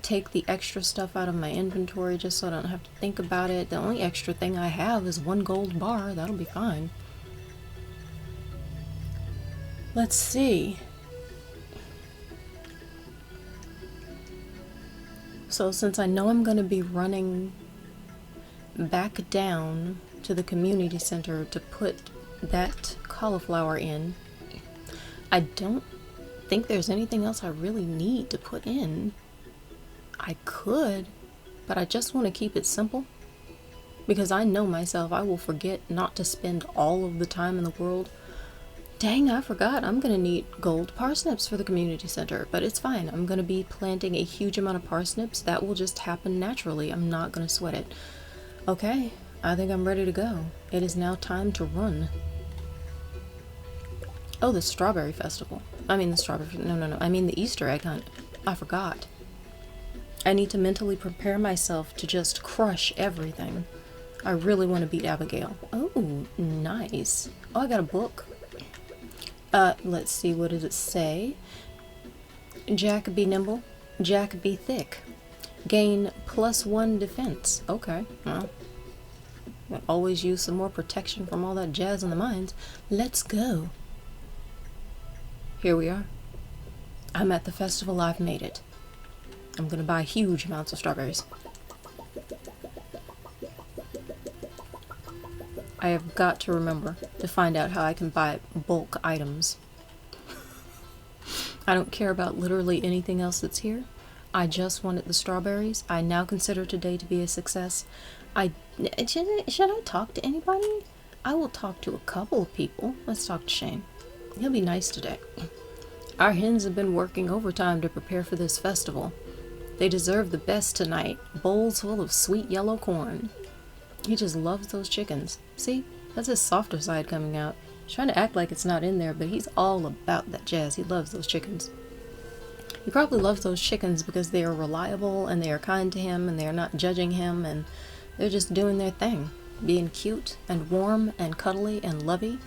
Take the extra stuff out of my inventory just so I don't have to think about it. The only extra thing I have is 1 gold bar. That'll be fine. Let's see. So since I know I'm going to be running back down to the community center to put that cauliflower in, I don't think there's anything else I really need to put in. I could, but I just want to keep it simple because I know myself, I will forget not to spend all of the time in the world. Dang, I forgot. I'm going to need gold parsnips for the community center, but it's fine. I'm going to be planting a huge amount of parsnips. That will just happen naturally. I'm not going to sweat it. Okay, I think I'm ready to go. It is now time to run. Oh, the strawberry festival. I mean the strawberry... No. I mean the Easter egg hunt. I forgot. I need to mentally prepare myself to just crush everything. I really want to beat Abigail. Oh, nice. Oh, I got a book. Let's see, what does it say? Jack be nimble, Jack be thick. Gain +1 defense. Okay, well, I'll always use some more protection from all that jazz in the mines. Let's go. Here we are. I'm at the festival. I've made it. I'm gonna buy huge amounts of strawberries. I have got to remember to find out how I can buy bulk items. I don't care about literally anything else that's here. I just wanted the strawberries. I now consider today to be a success. Should I talk to anybody? I will talk to a couple of people. Let's talk to Shane. He'll be nice today. Our hens have been working overtime to prepare for this festival. They deserve the best tonight. Bowls full of sweet yellow corn. He just loves those chickens. See? That's his softer side coming out. He's trying to act like it's not in there, but he's all about that jazz. He loves those chickens. He probably loves those chickens because they are reliable and they are kind to him and they are not judging him and they're just doing their thing. Being cute and warm and cuddly and lovey.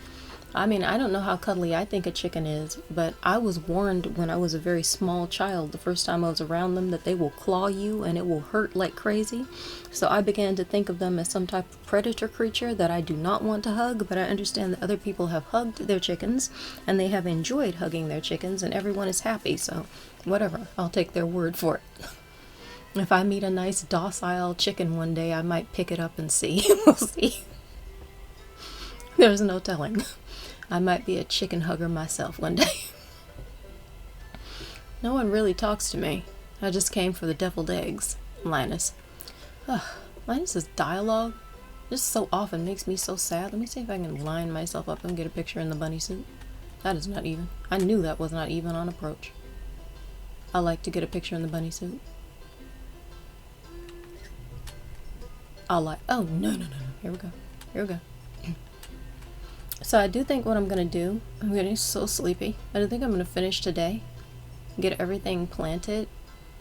I mean, I don't know how cuddly I think a chicken is, but I was warned when I was a very small child the first time I was around them that they will claw you and it will hurt like crazy. So I began to think of them as some type of predator creature that I do not want to hug, but I understand that other people have hugged their chickens and they have enjoyed hugging their chickens and everyone is happy, so whatever. I'll take their word for it. If I meet a nice docile chicken one day, I might pick it up and see. We'll see. There's no telling. I might be a chicken hugger myself one day. No one really talks to me. I just came for the deviled eggs. Linus. Ugh, Linus's dialogue just so often makes me so sad. Let me see if I can line myself up and get a picture in the bunny suit. That is not even. I knew that was not even on approach. I like to get a picture in the bunny suit. Oh, no. Here we go. So I do think what I'm going to do, I'm getting so sleepy. I do think I'm going to finish today, get everything planted,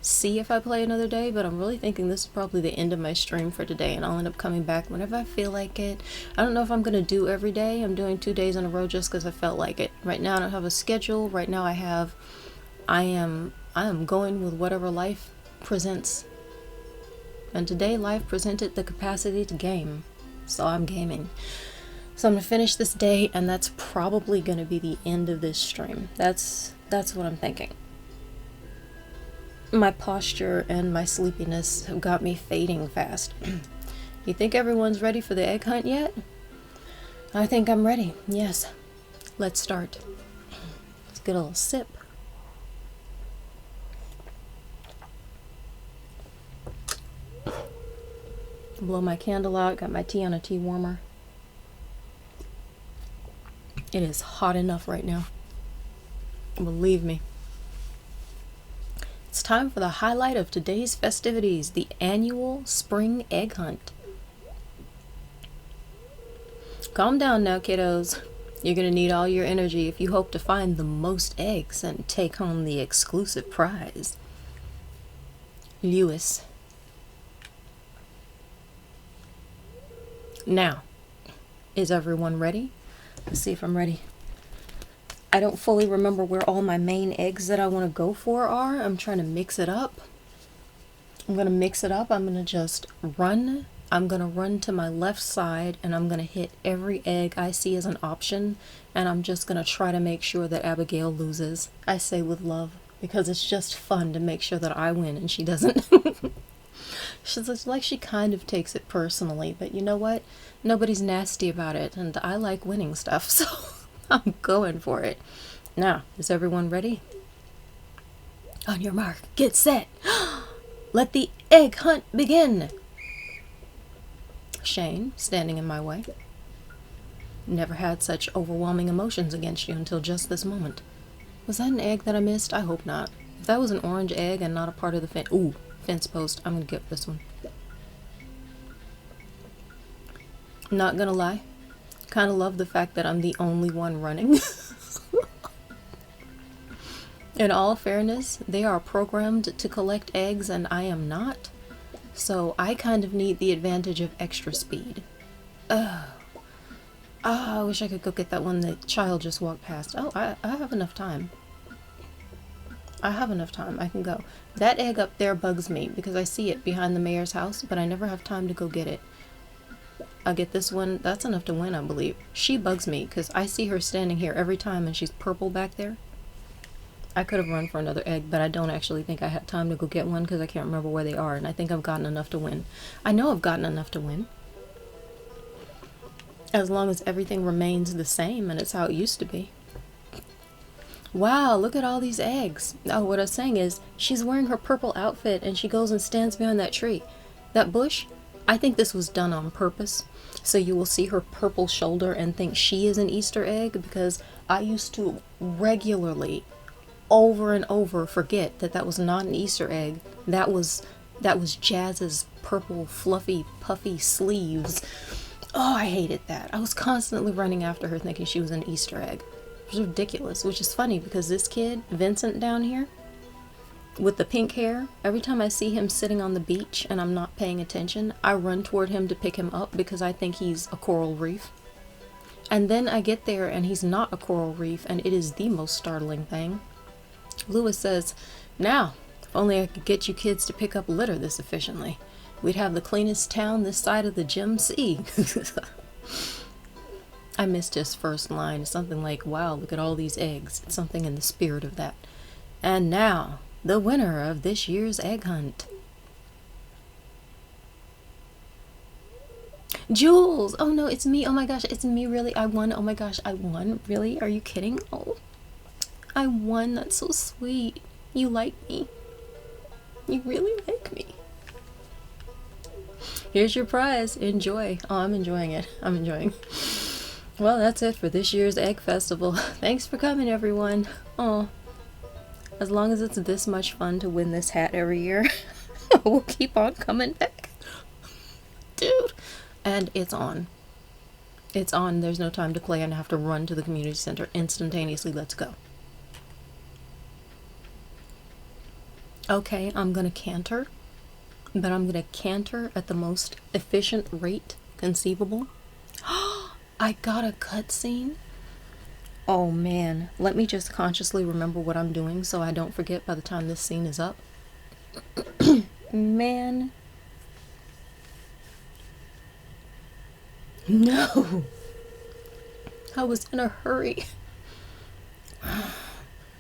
see if I play another day, but I'm really thinking this is probably the end of my stream for today, and I'll end up coming back whenever I feel like it. I don't know if I'm going to do every day. I'm doing 2 days in a row just because I felt like it. Right now I don't have a schedule. Right now I am going with whatever life presents. And today life presented the capacity to game, so I'm gaming. So I'm going to finish this day, and that's probably going to be the end of this stream. That's what I'm thinking. My posture and my sleepiness have got me fading fast. You think everyone's ready for the egg hunt yet? I think I'm ready, yes. Let's start. Let's get a little sip. Blow my candle out, got my tea on a tea warmer. It is hot enough right now. Believe me. It's time for the highlight of today's festivities, the annual spring egg hunt. Calm down now, kiddos. You're gonna need all your energy if you hope to find the most eggs and take home the exclusive prize. Lewis. Now, is everyone ready? Let's see if I'm ready. I don't fully remember where all my main eggs that I want to go for are. I'm trying to mix it up. I'm going to mix it up. I'm going to just run. I'm going to run to my left side and I'm going to hit every egg I see as an option. And I'm just going to try to make sure that Abigail loses. I say with love because it's just fun to make sure that I win and she doesn't. She's like she kind of takes it personally, but you know what? Nobody's nasty about it and I like winning stuff, so I'm going for it. Now, is everyone ready? On your mark, get set. Let the egg hunt begin. Shane, standing in my way. Never had such overwhelming emotions against you until just this moment. Was that an egg that I missed? I hope not. If that was an orange egg and not a part of the fence post, I'm gonna get this one. Not gonna lie. Kind of love the fact that I'm the only one running. In all fairness, they are programmed to collect eggs and I am not. So I kind of need the advantage of extra speed. Oh, I wish I could go get that one the child just walked past. Oh, I have enough time. I have enough time. I can go. That egg up there bugs me because I see it behind the mayor's house, but I never have time to go get it. I'll get this one. That's enough to win, I believe. She bugs me because I see her standing here every time and she's purple back there. I could have run for another egg, but I don't actually think I had time to go get one because I can't remember where they are, and I think I've gotten enough to win. I know I've gotten enough to win. As long as everything remains the same and it's how it used to be. Wow, look at all these eggs. Oh, what I was saying is, she's wearing her purple outfit and she goes and stands behind that tree. That bush, I think this was done on purpose. So you will see her purple shoulder and think she is an Easter egg, because I used to regularly, over and over, forget that that was not an Easter egg. That was Jazz's purple, fluffy, puffy sleeves. Oh, I hated that. I was constantly running after her thinking she was an Easter egg. It was ridiculous, which is funny because this kid, Vincent down here, with the pink hair, every time I see him sitting on the beach and I'm not paying attention, I run toward him to pick him up because I think he's a coral reef. And then I get there and he's not a coral reef, and it is the most startling thing. Lewis says, "Now, if only I could get you kids to pick up litter this efficiently. We'd have the cleanest town this side of the Gem Sea." I missed his first line. Something like, "Wow, look at all these eggs." It's something in the spirit of that. And now, the winner of this year's egg hunt. Jules! Oh no, it's me. Oh my gosh, it's me, really? I won. Oh my gosh, I won. Really? Are you kidding? Oh, I won. That's so sweet. You like me. You really like me. Here's your prize. Enjoy. Oh, I'm enjoying it. I'm enjoying. Well, that's it for this year's Egg Festival. Thanks for coming, everyone. Oh, as long as it's this much fun to win this hat every year, we'll keep on coming back. Dude. And it's on. It's on. There's no time to play, and I have to run to the community center instantaneously. Let's go. Okay, I'm gonna canter, but I'm gonna canter at the most efficient rate conceivable. I got a cutscene. Oh man, let me just consciously remember what I'm doing so I don't forget by the time this scene is up. Man. No. I was in a hurry.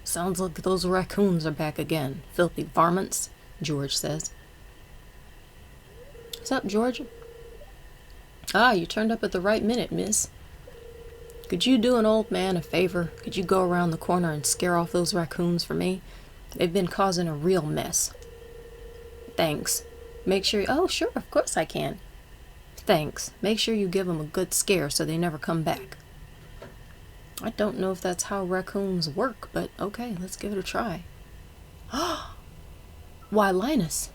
Sounds like those raccoons are back again. Filthy varmints, George says. What's up, George? Ah, you turned up at the right minute, miss. Could you do an old man a favor? Could you go around the corner and scare off those raccoons for me? They've been causing a real mess. Thanks. Make sure... Oh, sure, of course I can. Thanks. Make sure you give them a good scare so they never come back. I don't know if that's how raccoons work, but okay, let's give it a try. Why, Linus,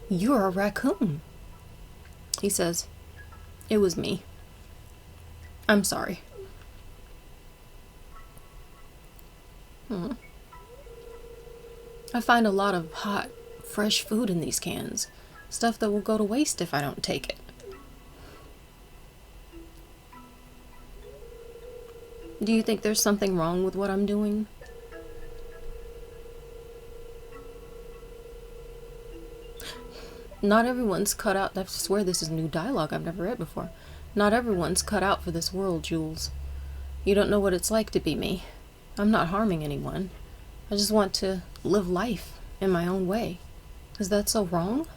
you're a raccoon. He says, it was me. I'm sorry. I find a lot of hot, fresh food in these cans. Stuff that will go to waste if I don't take it. Do you think there's something wrong with what I'm doing? Not everyone's cut out. I swear this is new dialogue I've never read before. Not everyone's cut out for this world, Jules. You don't know what it's like to be me. I'm not harming anyone. I just want to live life in my own way. Is that so wrong?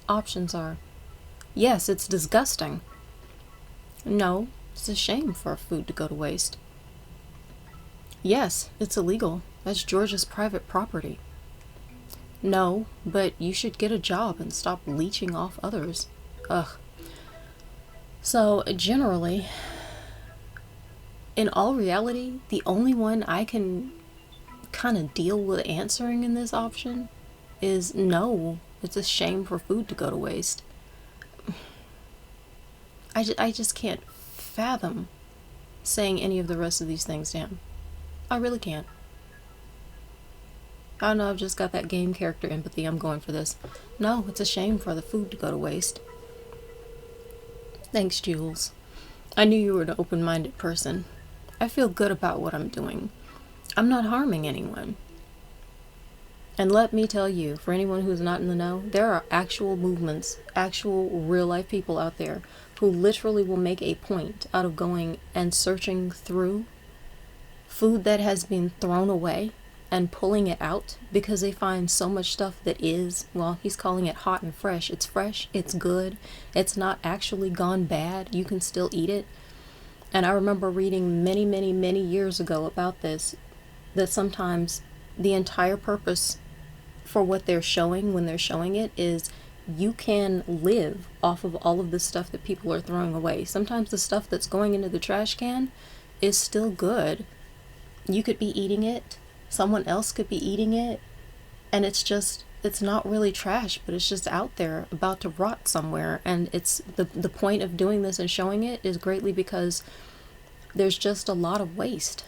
Options are, yes, it's disgusting. No, it's a shame for food to go to waste. Yes, it's illegal. That's George's private property. No, but you should get a job and stop leeching off others. Ugh. So, generally, in all reality, the only one I can kind of deal with answering in this option is no, it's a shame for food to go to waste. I just can't fathom saying any of the rest of these things to him. I really can't. I don't know, I've just got that game character empathy. I'm going for this. No, it's a shame for the food to go to waste. Thanks, Jules. I knew you were an open-minded person. I feel good about what I'm doing. I'm not harming anyone. And let me tell you, for anyone who's not in the know, there are actual movements, actual real-life people out there who literally will make a point out of going and searching through food that has been thrown away and pulling it out because they find so much stuff that is, well, he's calling it hot and fresh. It's fresh, it's good, it's not actually gone bad, you can still eat it. And I remember reading many years ago about this, that sometimes the entire purpose for what they're showing when they're showing it is you can live off of all of the stuff that people are throwing away. Sometimes the stuff that's going into the trash can is still good. You could be eating it, someone else could be eating it, and it's not really trash, but it's just out there about to rot somewhere. And it's the point of doing this and showing it is greatly because there's just a lot of waste.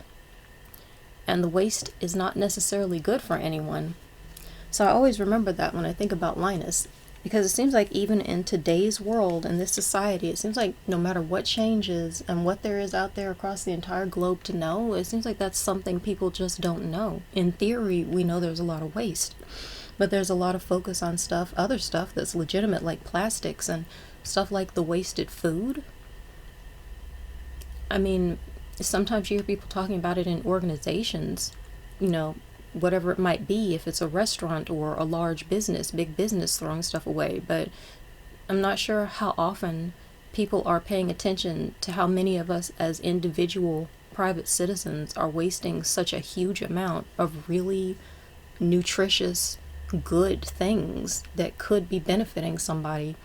And the waste is not necessarily good for anyone. So I always remember that when I think about Linus, because it seems like even in today's world, in this society, it seems like no matter what changes and what there is out there across the entire globe to know, it seems like that's something people just don't know. In theory, we know there's a lot of waste, but there's a lot of focus on other stuff that's legitimate, like plastics and stuff like the wasted food. I mean, sometimes you hear people talking about it in organizations, whatever it might be, if it's a restaurant or a large business, big business throwing stuff away. But I'm not sure how often people are paying attention to how many of us as individual private citizens are wasting such a huge amount of really nutritious, good things that could be benefiting somebody.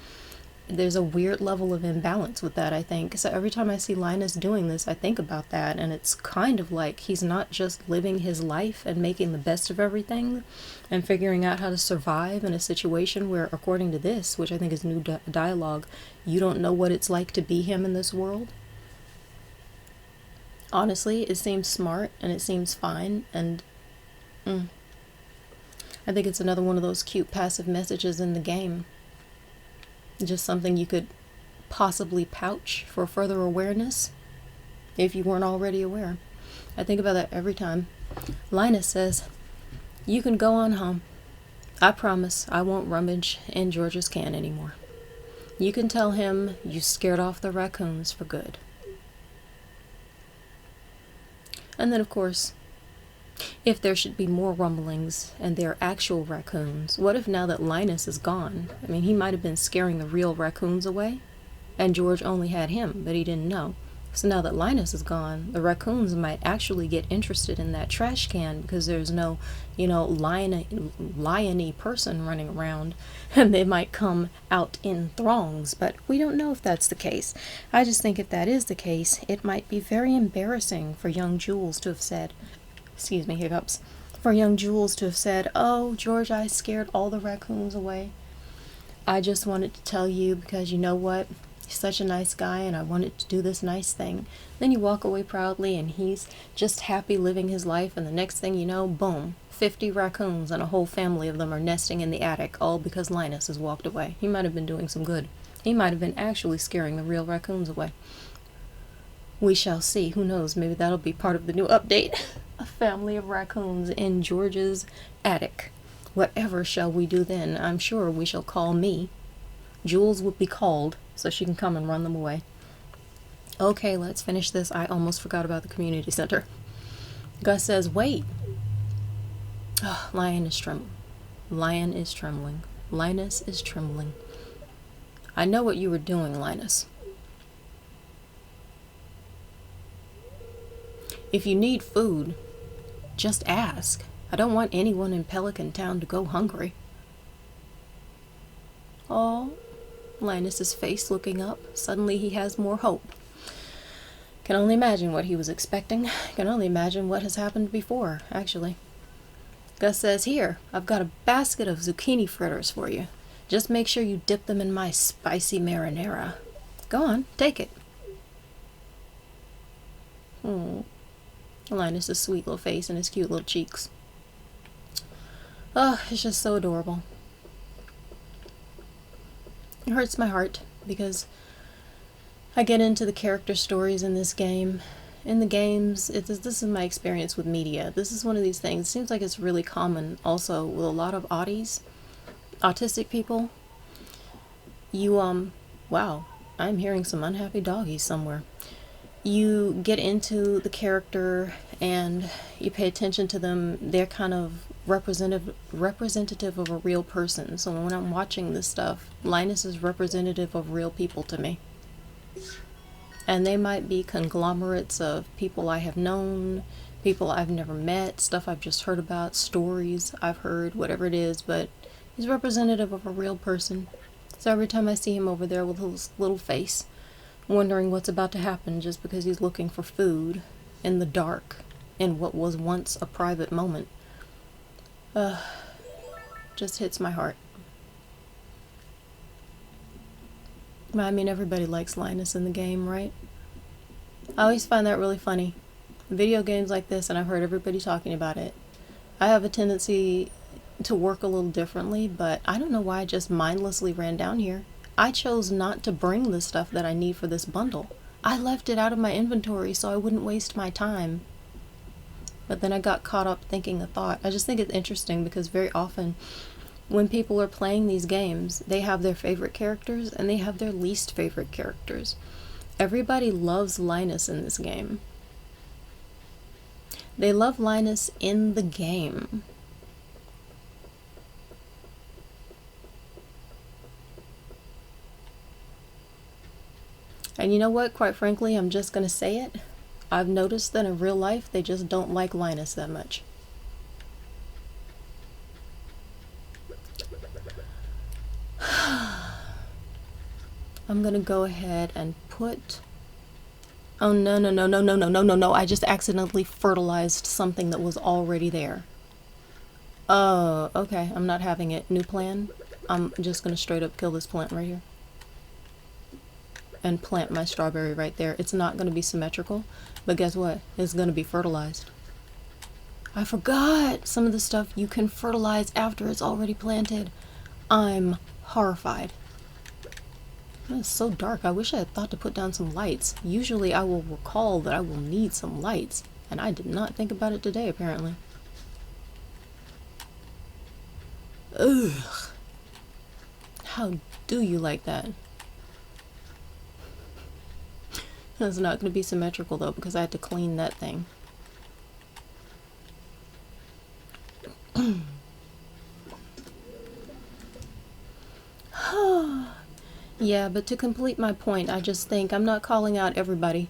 There's a weird level of imbalance with that, I think. So every time I see Linus doing this, I think about that, and it's kind of like he's not just living his life and making the best of everything and figuring out how to survive in a situation where, according to this, which I think is new dialogue, you don't know what it's like to be him in this world. Honestly, it seems smart and it seems fine, and I think it's another one of those cute passive messages in the game. Just something you could possibly pouch for further awareness if you weren't already aware. I think about that every time. Linus says, "You can go on home. I promise I won't rummage in George's can anymore. You can tell him you scared off the raccoons for good." And then, of course, if there should be more rumblings and they're actual raccoons, what if now that Linus is gone? I mean, he might have been scaring the real raccoons away, and George only had him, but he didn't know. So now that Linus is gone, the raccoons might actually get interested in that trash can because there's no, lion-y person running around, and they might come out in throngs, but we don't know if that's the case. I just think if that is the case, it might be very embarrassing for young Jules to have said, excuse me, hiccups, for young Jules to have said, "Oh, George, I scared all the raccoons away. I just wanted to tell you because you know what? He's such a nice guy and I wanted to do this nice thing." Then you walk away proudly and he's just happy living his life, and the next thing you know, boom, 50 raccoons and a whole family of them are nesting in the attic, all because Linus has walked away. He might have been doing some good. He might have been actually scaring the real raccoons away. We shall see. Who knows? Maybe that'll be part of the new update. A family of raccoons in George's attic. Whatever shall we do then? I'm sure we shall call me. Jules would be called so she can come and run them away. Okay, let's finish this. I almost forgot about the community center. Gus says, wait. Oh, Lion is trembling. Lion is trembling. Linus is trembling. I know what you were doing, Linus. If you need food, just ask. I don't want anyone in Pelican Town to go hungry. Oh, Linus's face looking up. Suddenly he has more hope. Can only imagine what he was expecting. Can only imagine what has happened before, actually. Gus says, here, I've got a basket of zucchini fritters for you. Just make sure you dip them in my spicy marinara. Go on, take it. Linus's sweet little face and his cute little cheeks. Oh, it's just so adorable. It hurts my heart because I get into the character stories in this game. In the games, this is my experience with media. This is one of these things. It seems like it's really common also with a lot of autistic people. Wow, I'm hearing some unhappy doggies somewhere. You get into the character and you pay attention to them. They're kind of representative of a real person. So when I'm watching this stuff, Linus is representative of real people to me. And they might be conglomerates of people I have known, people I've never met, stuff I've just heard about, stories I've heard, whatever it is, but he's representative of a real person. So every time I see him over there with his little face, wondering what's about to happen just because he's looking for food in the dark in what was once a private moment, just hits my heart. I mean, everybody likes Linus in the game, right? I always find that really funny. Video games like this, and I've heard everybody talking about it. I have a tendency to work a little differently, but I don't know why I just mindlessly ran down here. I chose not to bring the stuff that I need for this bundle. I left it out of my inventory so I wouldn't waste my time. But then I got caught up thinking a thought. I just think it's interesting because very often when people are playing these games, they have their favorite characters and they have their least favorite characters. Everybody loves Linus in this game. They love Linus in the game. And you know what? Quite frankly, I'm just going to say it. I've noticed that in real life, they just don't like Linus that much. I'm going to go ahead and put... Oh, no. I just accidentally fertilized something that was already there. Oh, okay. I'm not having it. New plan. I'm just going to straight up kill this plant right here. And plant my strawberry right there. It's not going to be symmetrical, but guess what? It's going to be fertilized. I forgot some of the stuff you can fertilize after it's already planted. I'm horrified. It's so dark. I wish I had thought to put down some lights. Usually I will recall that I will need some lights, and I did not think about it today, apparently. Ugh. How do you like that? It's not going to be symmetrical though because I had to clean that thing. Yeah, but to complete my point, I just think I'm not calling out everybody.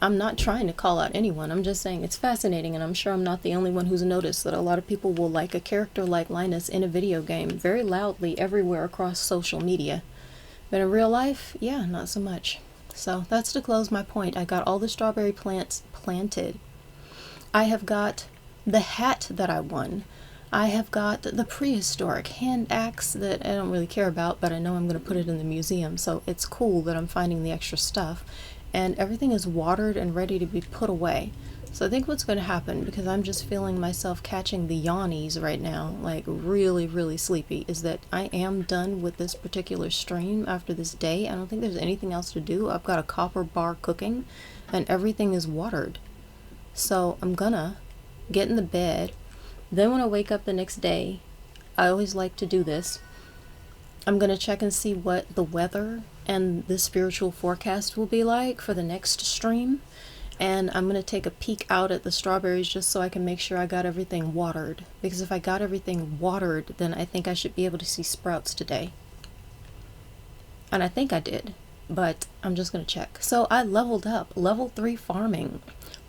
I'm not trying to call out anyone. I'm just saying it's fascinating, and I'm sure I'm not the only one who's noticed that a lot of people will like a character like Linus in a video game very loudly everywhere across social media. But in real life, yeah, not so much. So that's to close my point. I got all the strawberry plants planted. I have got the hat that I won. I have got the prehistoric hand axe that I don't really care about, but I know I'm going to put it in the museum, so it's cool that I'm finding the extra stuff. And everything is watered and ready to be put away. So I think what's going to happen, because I'm just feeling myself catching the yawnies right now, like really, really sleepy, is that I am done with this particular stream after this day. I don't think there's anything else to do. I've got a copper bar cooking, and everything is watered. So I'm gonna get in the bed. Then when I wake up the next day, I always like to do this. I'm gonna check and see what the weather and the spiritual forecast will be like for the next stream. And I'm going to take a peek out at the strawberries just so I can make sure I got everything watered. Because if I got everything watered, then I think I should be able to see sprouts today. And I think I did, but I'm just going to check. So I leveled up, level 3 farming,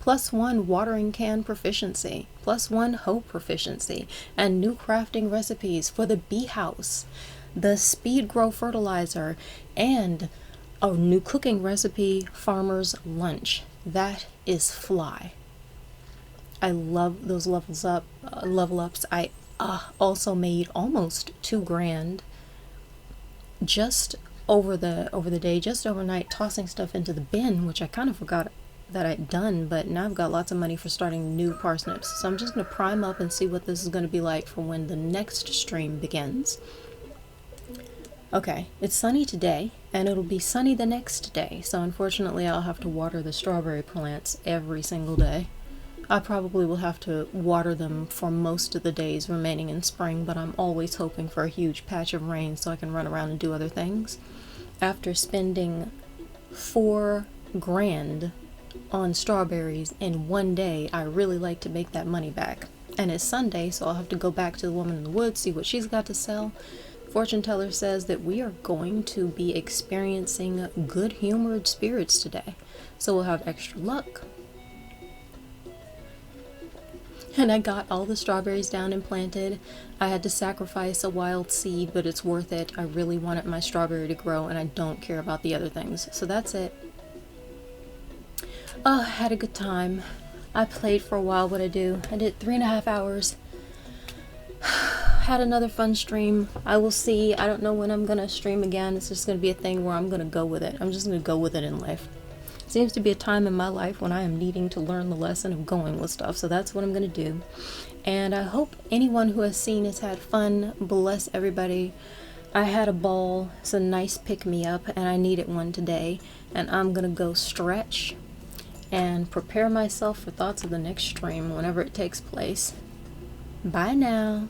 +1 watering can proficiency, +1 hoe proficiency, and new crafting recipes for the bee house, the speed grow fertilizer, and a new cooking recipe, farmer's lunch. That is fly. I love those level ups. I also made almost 2 grand just over the day, just overnight, tossing stuff into the bin, which I kind of forgot that I'd done, but now I've got lots of money for starting new parsnips. So I'm just going to prime up and see what this is going to be like for when the next stream begins. Okay, it's sunny today, and it'll be sunny the next day, so unfortunately I'll have to water the strawberry plants every single day. I probably will have to water them for most of the days remaining in spring, but I'm always hoping for a huge patch of rain so I can run around and do other things. After spending 4 grand on strawberries in one day, I really like to make that money back. And it's Sunday, so I'll have to go back to the woman in the woods, see what she's got to sell. Fortune teller says that we are going to be experiencing good-humored spirits today, so we'll have extra luck. And I got all the strawberries down and planted. I had to sacrifice a wild seed, but it's worth it. I really wanted my strawberry to grow, and I don't care about the other things. So that's it. Oh, I had a good time. I played for a while. What I do? I did 3.5 hours. Had another fun stream. I will see. I don't know when I'm gonna stream again. It's just gonna be a thing where I'm gonna go with it. I'm just gonna go with it in life. Seems to be a time in my life when I am needing to learn the lesson of going with stuff, so that's what I'm gonna do. And I hope anyone who has seen has had fun. Bless everybody. I had a ball. It's a nice pick-me-up, and I needed one today. And I'm gonna go stretch and prepare myself for thoughts of the next stream whenever it takes place. Bye now.